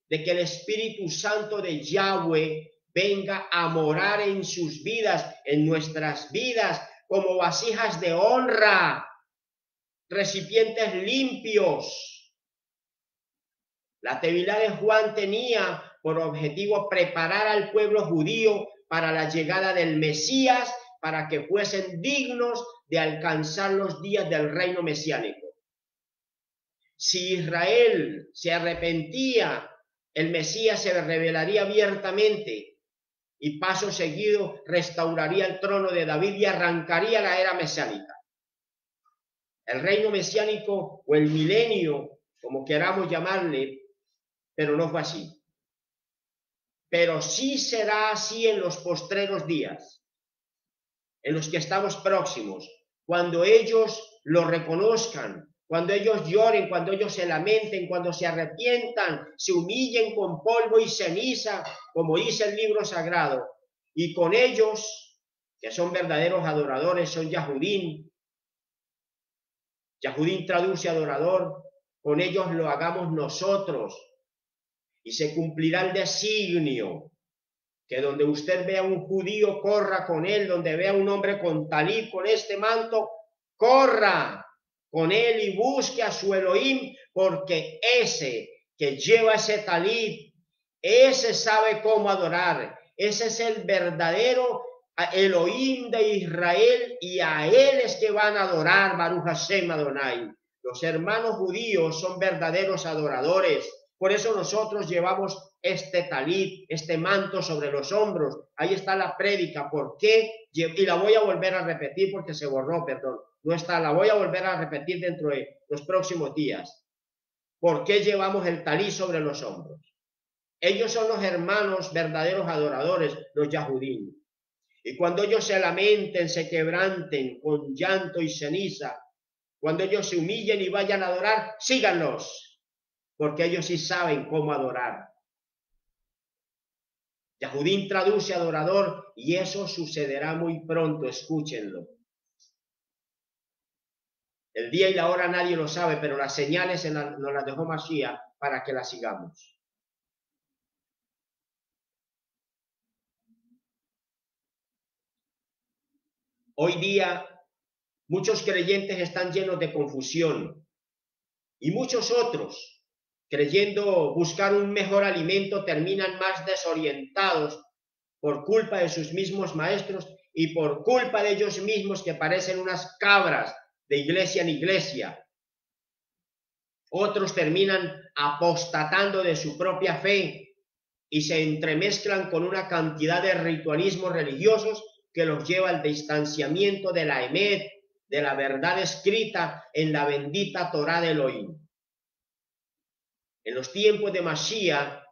de que el Espíritu Santo de Yahweh venga a morar en sus vidas, en nuestras vidas, como vasijas de honra, recipientes limpios. La tevilá de Juan tenía por objetivo preparar al pueblo judío para la llegada del Mesías, para que fuesen dignos de alcanzar los días del reino mesiánico. Si Israel se arrepentía, el Mesías se revelaría abiertamente y paso seguido restauraría el trono de David y arrancaría la era mesiánica. El reino mesiánico o el milenio, como queramos llamarle, pero no fue así. Pero sí será así en los postreros días, en los que estamos próximos, cuando ellos lo reconozcan, cuando ellos lloren, cuando ellos se lamenten, cuando se arrepientan, se humillen con polvo y ceniza, como dice el libro sagrado, y con ellos, que son verdaderos adoradores, son Yahudim. Yahudim traduce adorador, con ellos lo hagamos nosotros, y se cumplirá el designio, que donde usted vea un judío, corra con él, donde vea un hombre con talit, con este manto, corra con él y busque a su Elohim, porque ese que lleva ese talit, ese sabe cómo adorar, ese es el verdadero Elohim de Israel, y a él es que van a adorar Baruch Hashem Adonai. Los hermanos judíos son verdaderos adoradores. Por eso nosotros llevamos este talit, este manto sobre los hombros. Ahí está la prédica. ¿Por qué? Y la voy a volver a repetir porque se borró, perdón. No está, la voy a volver a repetir dentro de los próximos días. ¿Por qué llevamos el talit sobre los hombros? Ellos son los hermanos verdaderos adoradores, los Yahudim. Y cuando ellos se lamenten, se quebranten con llanto y ceniza, cuando ellos se humillen y vayan a adorar, síganlos, porque ellos sí saben cómo adorar. Yahudim traduce adorador y eso sucederá muy pronto, escúchenlo. El día y la hora nadie lo sabe, pero las señales nos las dejó Mashiach para que las sigamos. Hoy día muchos creyentes están llenos de confusión y muchos otros, creyendo buscar un mejor alimento, terminan más desorientados por culpa de sus mismos maestros y por culpa de ellos mismos, que parecen unas cabras de iglesia en iglesia. Otros terminan apostatando de su propia fe y se entremezclan con una cantidad de ritualismos religiosos que los lleva al distanciamiento de la Emet, de la verdad escrita en la bendita Torá de Elohim. En los tiempos de Mashiach,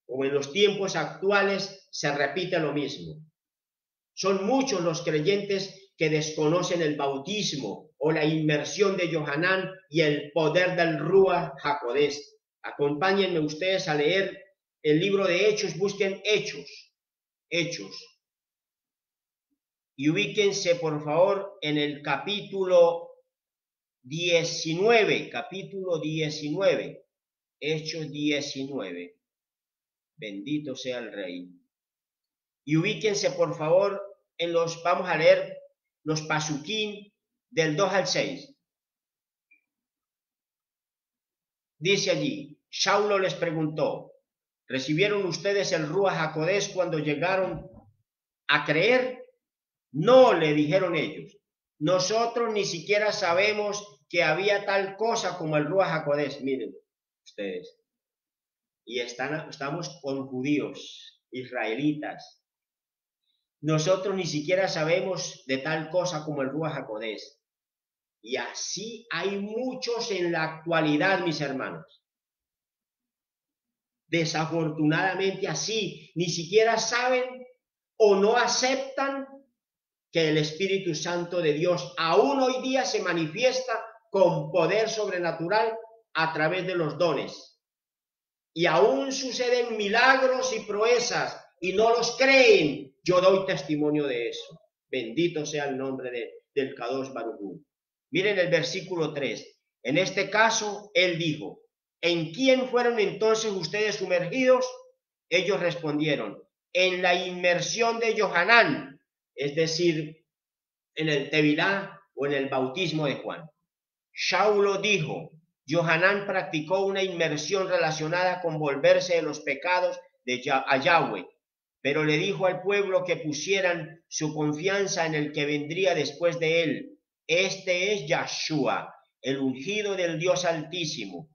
como en los tiempos actuales, se repite lo mismo. Son muchos los creyentes que desconocen el bautismo o la inmersión de Yohanan y el poder del Ruach HaKodesh. Acompáñenme ustedes a leer el libro de Hechos, busquen Hechos. Y ubíquense, por favor, en el capítulo 19, Hechos 19. Bendito sea el Rey. Y ubíquense, por favor, vamos a leer los pasuquín del 2 al 6. Dice allí, Saulo les preguntó, ¿recibieron ustedes el Ruach HaKodesh cuando llegaron a creer? No, le dijeron ellos. Nosotros ni siquiera sabemos que había tal cosa como el Ruach HaKodesh. Miren ustedes. Y estamos con judíos, israelitas. Nosotros ni siquiera sabemos de tal cosa como el Ruach HaKodesh. Y así hay muchos en la actualidad, mis hermanos. Desafortunadamente así, ni siquiera saben o no aceptan que el Espíritu Santo de Dios aún hoy día se manifiesta con poder sobrenatural a través de los dones. Y aún suceden milagros y proezas y no los creen. Yo doy testimonio de eso. Bendito sea el nombre del Kadosh Baruj Hu. Miren el versículo 3. En este caso, él dijo, ¿en quién fueron entonces ustedes sumergidos? Ellos respondieron, en la inmersión de Yohanan, es decir, en el Tevilá o en el bautismo de Juan. Saulo dijo, Yohanan practicó una inmersión relacionada con volverse de los pecados a Yahweh, pero le dijo al pueblo que pusieran su confianza en el que vendría después de él. Este es Yahshua, el ungido del Dios Altísimo.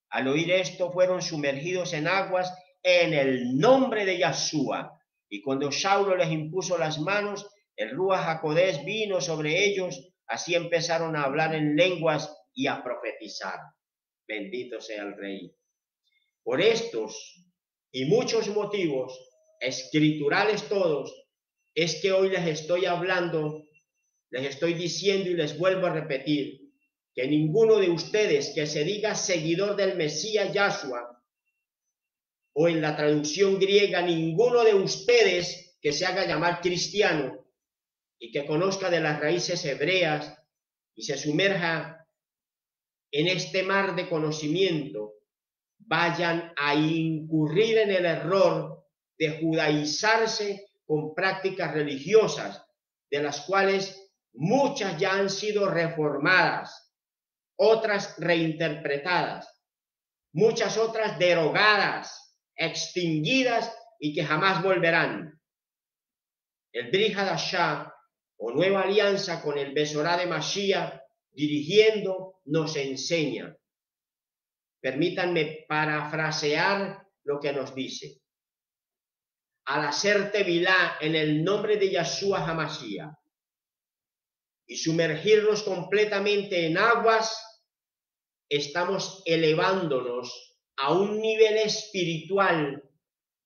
Al oír esto fueron sumergidos en aguas en el nombre de Yahshua. Y cuando Saulo les impuso las manos, el Ruach HaKodesh vino sobre ellos. Así empezaron a hablar en lenguas y a profetizar. Bendito sea el Rey. Por estos y muchos motivos, escriturales todos, es que hoy les estoy hablando, les estoy diciendo y les vuelvo a repetir, que ninguno de ustedes que se diga seguidor del Mesías Yahshua, o en la traducción griega, ninguno de ustedes que se haga llamar cristiano y que conozca de las raíces hebreas y se sumerja en este mar de conocimiento, vayan a incurrir en el error de judaizarse con prácticas religiosas, de las cuales muchas ya han sido reformadas, otras reinterpretadas, muchas otras derogadas, extinguidas y que jamás volverán. El Brit Hadashah, o Nueva Alianza con el Besorá de Mashiach, dirigiendo, nos enseña. Permítanme parafrasear lo que nos dice. Al hacer Tevilá en el nombre de Yahshua HaMashiach y sumergirnos completamente en aguas, estamos elevándonos a un nivel espiritual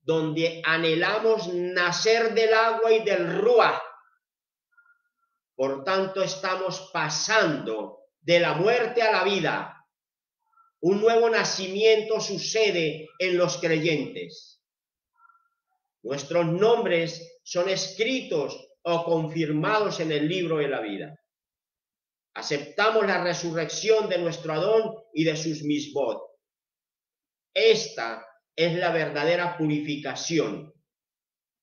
donde anhelamos nacer del agua y del Ruach. Por tanto, estamos pasando de la muerte a la vida. Un nuevo nacimiento sucede en los creyentes. Nuestros nombres son escritos o confirmados en el libro de la vida. Aceptamos la resurrección de nuestro Adón y de sus misbot. Esta es la verdadera purificación.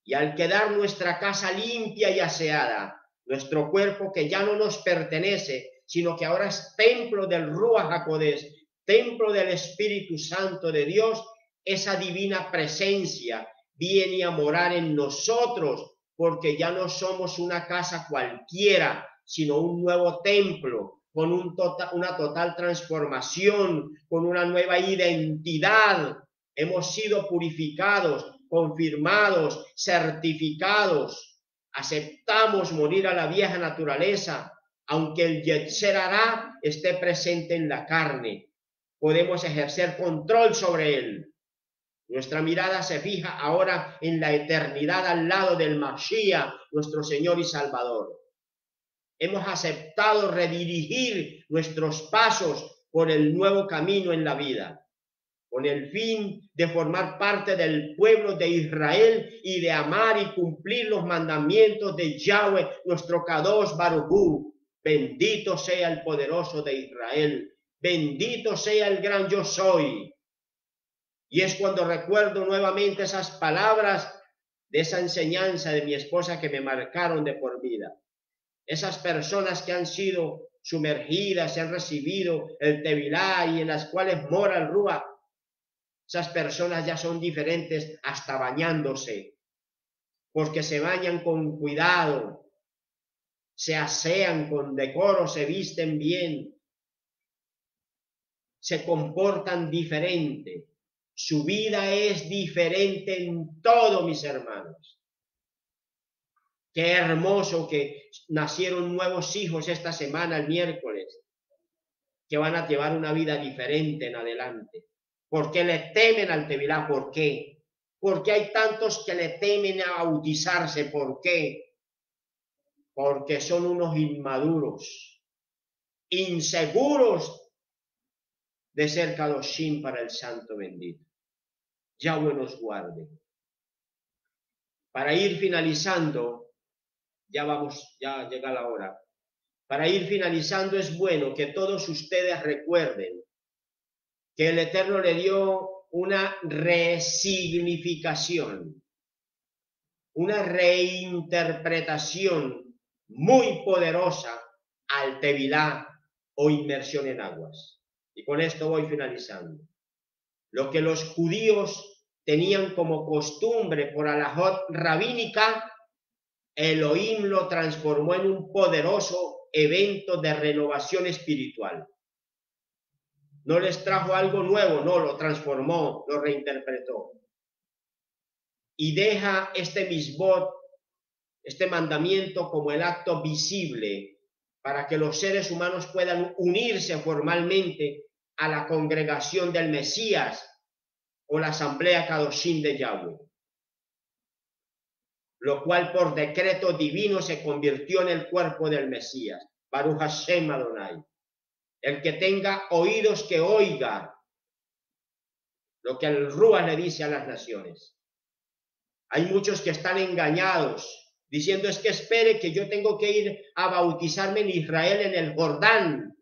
Y al quedar nuestra casa limpia y aseada, nuestro cuerpo que ya no nos pertenece, sino que ahora es templo del Ruach HaKodesh, templo del Espíritu Santo de Dios, esa divina presencia viene a morar en nosotros, porque ya no somos una casa cualquiera, sino un nuevo templo, con una total transformación, con una nueva identidad. Hemos sido purificados, confirmados, certificados. Aceptamos morir a la vieja naturaleza, aunque el Yetzer Hará esté presente en la carne. Podemos ejercer control sobre él. Nuestra mirada se fija ahora en la eternidad al lado del Mashiach, nuestro Señor y Salvador. Hemos aceptado redirigir nuestros pasos por el nuevo camino en la vida, con el fin de formar parte del pueblo de Israel y de amar y cumplir los mandamientos de Yahweh, nuestro Kadosh Baruj Hu. Bendito sea el poderoso de Israel, bendito sea el gran yo soy. Y es cuando recuerdo nuevamente esas palabras de esa enseñanza de mi esposa que me marcaron de por vida. Esas personas que han sido sumergidas, se han recibido el Tevilá y en las cuales mora el Rúa, esas personas ya son diferentes hasta bañándose, porque se bañan con cuidado, se asean con decoro, se visten bien, se comportan diferente. Su vida es diferente en todo, mis hermanos. Qué hermoso que nacieron nuevos hijos esta semana, el miércoles, que van a llevar una vida diferente en adelante. ¿Por qué le temen al Tevilá? ¿Por qué? Porque hay tantos que le temen a bautizarse. ¿Por qué? Porque son unos inmaduros, inseguros de ser Kadoshim para el Santo bendito. Yahweh nos guarde. Para ir finalizando, ya llega la hora. Para ir finalizando, es bueno que todos ustedes recuerden que el Eterno le dio una resignificación, una reinterpretación muy poderosa al Tevilá o inmersión en aguas. Y con esto voy finalizando. Lo que los judíos tenían como costumbre por alajot rabínica, Elohim lo transformó en un poderoso evento de renovación espiritual. No les trajo algo nuevo, no, lo transformó, lo reinterpretó. Y deja este misbot, este mandamiento, como el acto visible para que los seres humanos puedan unirse formalmente a la congregación del Mesías o la asamblea Kadoshim de Yahweh, lo cual por decreto divino se convirtió en el cuerpo del Mesías. Baruch Hashem Adonai. El que tenga oídos que oiga lo que el Rúa le dice a las naciones. Hay muchos que están engañados, diciendo es que espere que yo tengo que ir a bautizarme en Israel en el Jordán.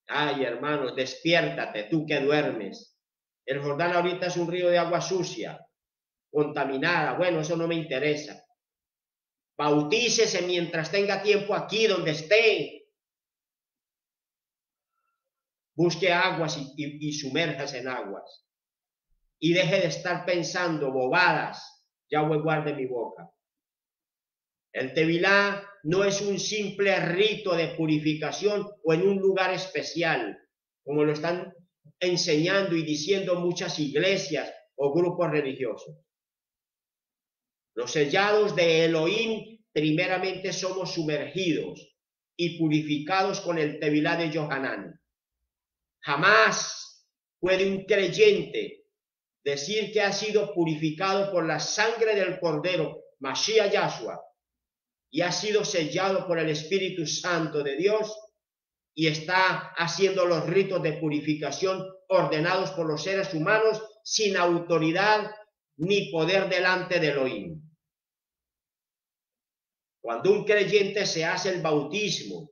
Ay, hermanos, despiértate, tú que duermes. El Jordán ahorita es un río de agua sucia, contaminada. Bueno, eso no me interesa. Bautícese mientras tenga tiempo aquí donde esté. Busque aguas y sumérjase en aguas. Y deje de estar pensando bobadas. Yahweh guarde mi boca. El Tevilá no es un simple rito de purificación o en un lugar especial, como lo están enseñando y diciendo muchas iglesias o grupos religiosos. Los sellados de Elohim primeramente somos sumergidos y purificados con el Tevilá de Yohanan. Jamás puede un creyente decir que ha sido purificado por la sangre del Cordero, Mashiach Yahshua, y ha sido sellado por el Espíritu Santo de Dios y está haciendo los ritos de purificación ordenados por los seres humanos sin autoridad ni poder delante de Elohim. Cuando un creyente se hace el bautismo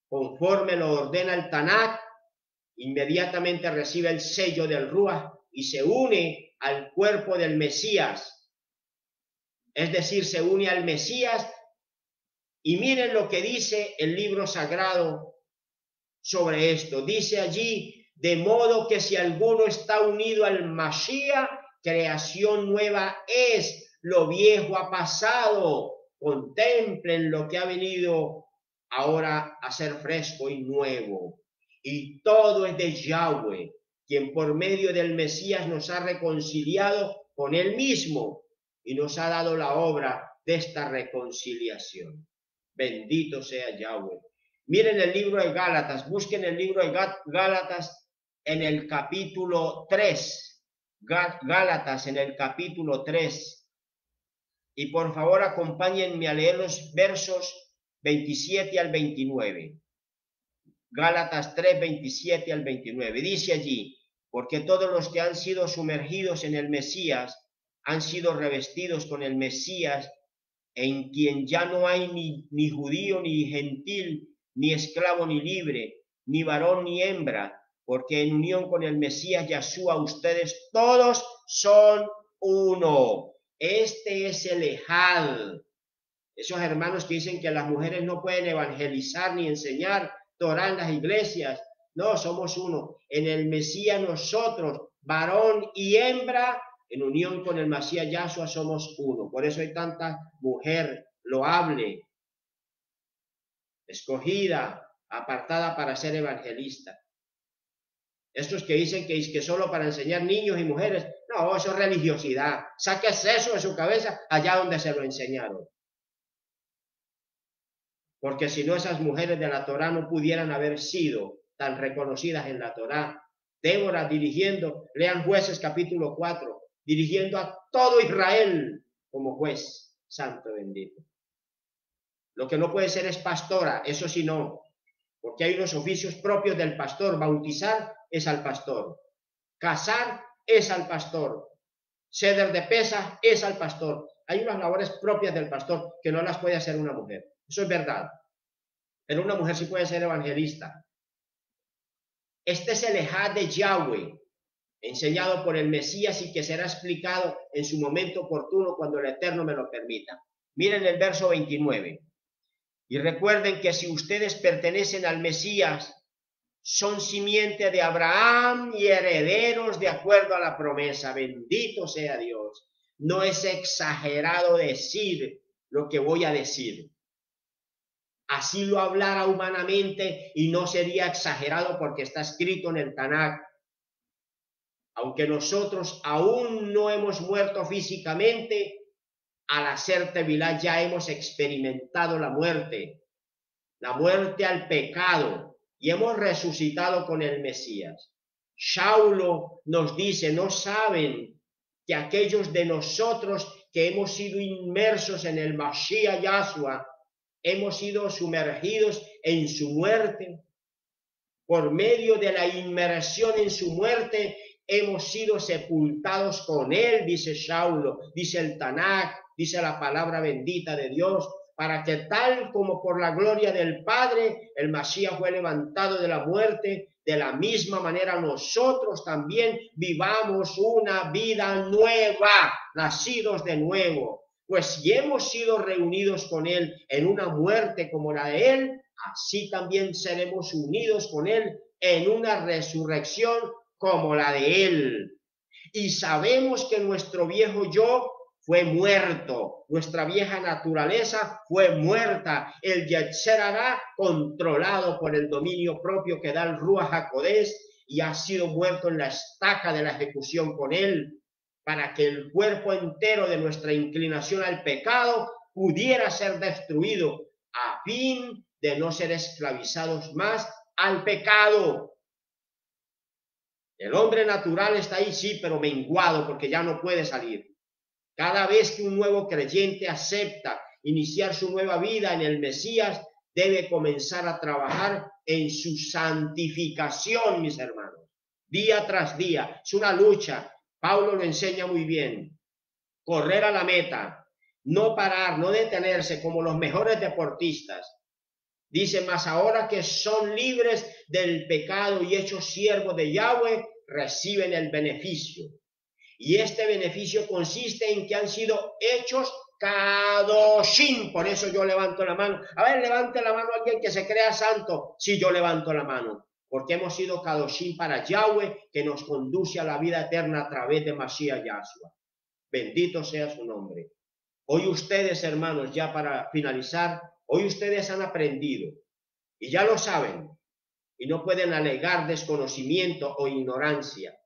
conforme lo ordena el Tanakh, inmediatamente recibe el sello del Ruach y se une al cuerpo del Mesías. Es decir, se une al Mesías. Y miren lo que dice el libro sagrado sobre esto. Dice allí, de modo que si alguno está unido al Mashiach, creación nueva es, lo viejo ha pasado. Contemplen lo que ha venido ahora a ser fresco y nuevo. Y todo es de Yahweh, quien por medio del Mesías nos ha reconciliado con él mismo y nos ha dado la obra de esta reconciliación. Bendito sea Yahweh. Miren el libro de Gálatas, busquen el libro de Gálatas en el capítulo 3. Gálatas en el capítulo 3. Y por favor acompáñenme a leer los versos 27 al 29. Gálatas 3, 27 al 29. Dice allí, porque todos los que han sido sumergidos en el Mesías han sido revestidos con el Mesías, en quien ya no hay ni judío ni gentil, ni esclavo ni libre, ni varón ni hembra, porque en unión con el Mesías Yahshua ustedes todos son uno. Este es el Ejad. Esos hermanos que dicen que las mujeres no pueden evangelizar ni enseñar, Torá en las iglesias. No, somos uno. En el Mesías nosotros, varón y hembra, en unión con el Mesías Yahshua somos uno. Por eso hay tanta mujer loable, escogida, apartada para ser evangelista. Estos que dicen que es que solo para enseñar niños y mujeres, no, eso es religiosidad. Sáquese eso de su cabeza allá donde se lo enseñaron. Porque si no, esas mujeres de la Torá no pudieran haber sido tan reconocidas en la Torá. Débora dirigiendo, lean Jueces capítulo 4, dirigiendo a todo Israel como juez, santo bendito. Lo que no puede ser es pastora, eso sí no, porque hay unos oficios propios del pastor. Bautizar es al pastor, casar es al pastor, ceder de pesa es al pastor. Hay unas labores propias del pastor que no las puede hacer una mujer, eso es verdad, pero una mujer sí puede ser evangelista. Este es el ejad de Yahweh, enseñado por el Mesías y que será explicado en su momento oportuno cuando el Eterno me lo permita. Miren el verso 29. Y recuerden que si ustedes pertenecen al Mesías, son simiente de Abraham y herederos de acuerdo a la promesa. Bendito sea Dios. No es exagerado decir lo que voy a decir. Así lo hablara humanamente y no sería exagerado porque está escrito en el Tanakh. Aunque nosotros aún no hemos muerto físicamente, al hacer Tevilá ya hemos experimentado la muerte al pecado, y hemos resucitado con el Mesías. Shaulo nos dice, ¿no saben que aquellos de nosotros que hemos sido inmersos en el Mashiach Yahshua, hemos sido sumergidos en su muerte? Por medio de la inmersión en su muerte, hemos sido sepultados con él, dice Shaulo, dice el Tanakh, dice la palabra bendita de Dios, para que tal como por la gloria del Padre, el Mashiach fue levantado de la muerte, de la misma manera nosotros también vivamos una vida nueva, nacidos de nuevo. Pues si hemos sido reunidos con él en una muerte como la de él, así también seremos unidos con él en una resurrección como la de él. Y sabemos que nuestro viejo yo fue muerto, nuestra vieja naturaleza fue muerta, el Yetzer Hará controlado por el dominio propio que da el Ruach HaKodesh y ha sido muerto en la estaca de la ejecución con él, para que el cuerpo entero de nuestra inclinación al pecado pudiera ser destruido a fin de no ser esclavizados más al pecado. El hombre natural está ahí, sí, pero menguado porque ya no puede salir. Cada vez que un nuevo creyente acepta iniciar su nueva vida en el Mesías, debe comenzar a trabajar en su santificación, mis hermanos, día tras día. Es una lucha. Pablo lo enseña muy bien. Correr a la meta, no parar, no detenerse como los mejores deportistas. Dice, mas ahora que son libres del pecado y hechos siervos de Yahweh, reciben el beneficio. Y este beneficio consiste en que han sido hechos kadoshim. Por eso yo levanto la mano. A ver, levante la mano alguien que se crea santo. Sí, yo levanto la mano. Porque hemos sido kadoshim para Yahweh, que nos conduce a la vida eterna a través de Mashiach Yahshua. Bendito sea su nombre. Hoy ustedes, hermanos, ya para finalizar, hoy ustedes han aprendido y ya lo saben y no pueden alegar desconocimiento o ignorancia.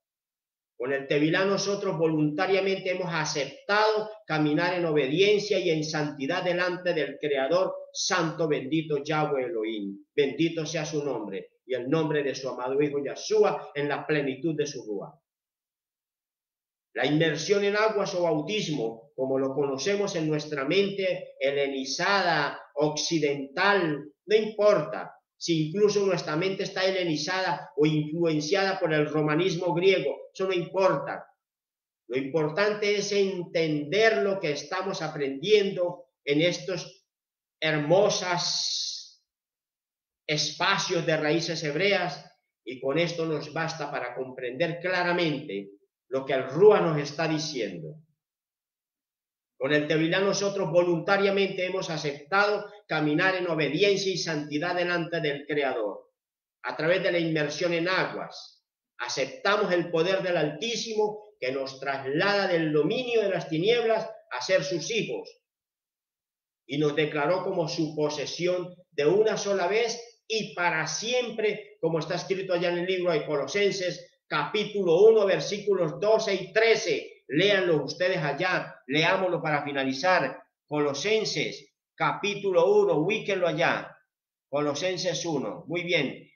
Con el Tevilá nosotros voluntariamente hemos aceptado caminar en obediencia y en santidad delante del Creador, santo bendito Yahweh Elohim. Bendito sea su nombre y el nombre de su amado Hijo Yahshua en la plenitud de su Ruach. La inmersión en aguas o bautismo, como lo conocemos en nuestra mente helenizada, occidental, no importa. Si incluso nuestra mente está helenizada o influenciada por el romanismo griego, eso no importa. Lo importante es entender lo que estamos aprendiendo en estos hermosos espacios de raíces hebreas, y con esto nos basta para comprender claramente lo que el Ruach nos está diciendo. Con el Tevilá nosotros voluntariamente hemos aceptado caminar en obediencia y santidad delante del Creador. A través de la inmersión en aguas, aceptamos el poder del Altísimo que nos traslada del dominio de las tinieblas a ser sus hijos y nos declaró como su posesión de una sola vez y para siempre, como está escrito allá en el libro de Colosenses, capítulo 1, versículos 12 y 13. Léanlo ustedes allá, leámoslo para finalizar. Colosenses, capítulo 1, ubíquenlo allá. Colosenses 1, muy bien.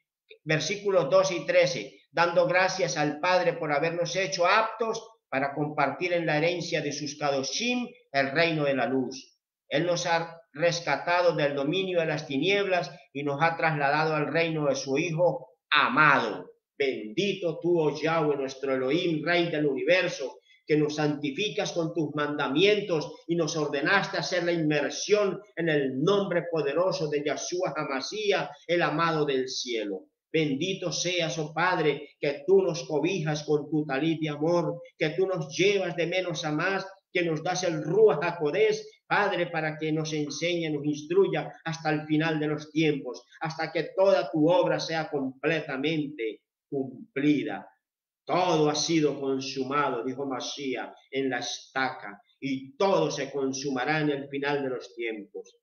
Versículos 12 y 13. Dando gracias al Padre por habernos hecho aptos para compartir en la herencia de sus kadoshim el reino de la luz. Él nos ha rescatado del dominio de las tinieblas y nos ha trasladado al reino de su Hijo amado. Bendito tú, oh Yahweh, nuestro Elohim, Rey del universo, que nos santificas con tus mandamientos y nos ordenaste hacer la inmersión en el nombre poderoso de Yahshua HaMashiach, el amado del cielo. Bendito seas, oh Padre, que tú nos cobijas con tu talit de amor, que tú nos llevas de menos a más, que nos das el Ruach HaKodesh, Padre, para que nos enseñe, nos instruya hasta el final de los tiempos, hasta que toda tu obra sea completamente cumplida. Todo ha sido consumado, dijo Mashiach, en la estaca, y todo se consumará en el final de los tiempos.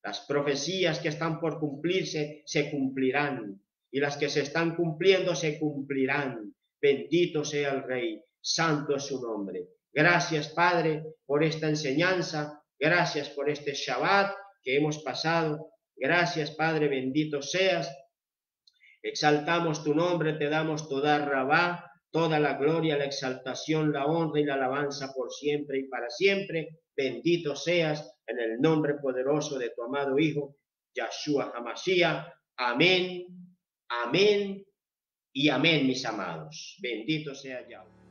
Las profecías que están por cumplirse se cumplirán, y las que se están cumpliendo se cumplirán. Bendito sea el Rey, santo es su nombre. Gracias, Padre, por esta enseñanza. Gracias por este Shabbat que hemos pasado. Gracias, Padre, bendito seas. Exaltamos tu nombre, te damos toda rabá, toda la gloria, la exaltación, la honra y la alabanza por siempre y para siempre. Bendito seas en el nombre poderoso de tu amado Hijo, Yahshua HaMashiach. Amén, amén y amén, mis amados. Bendito sea Yahweh.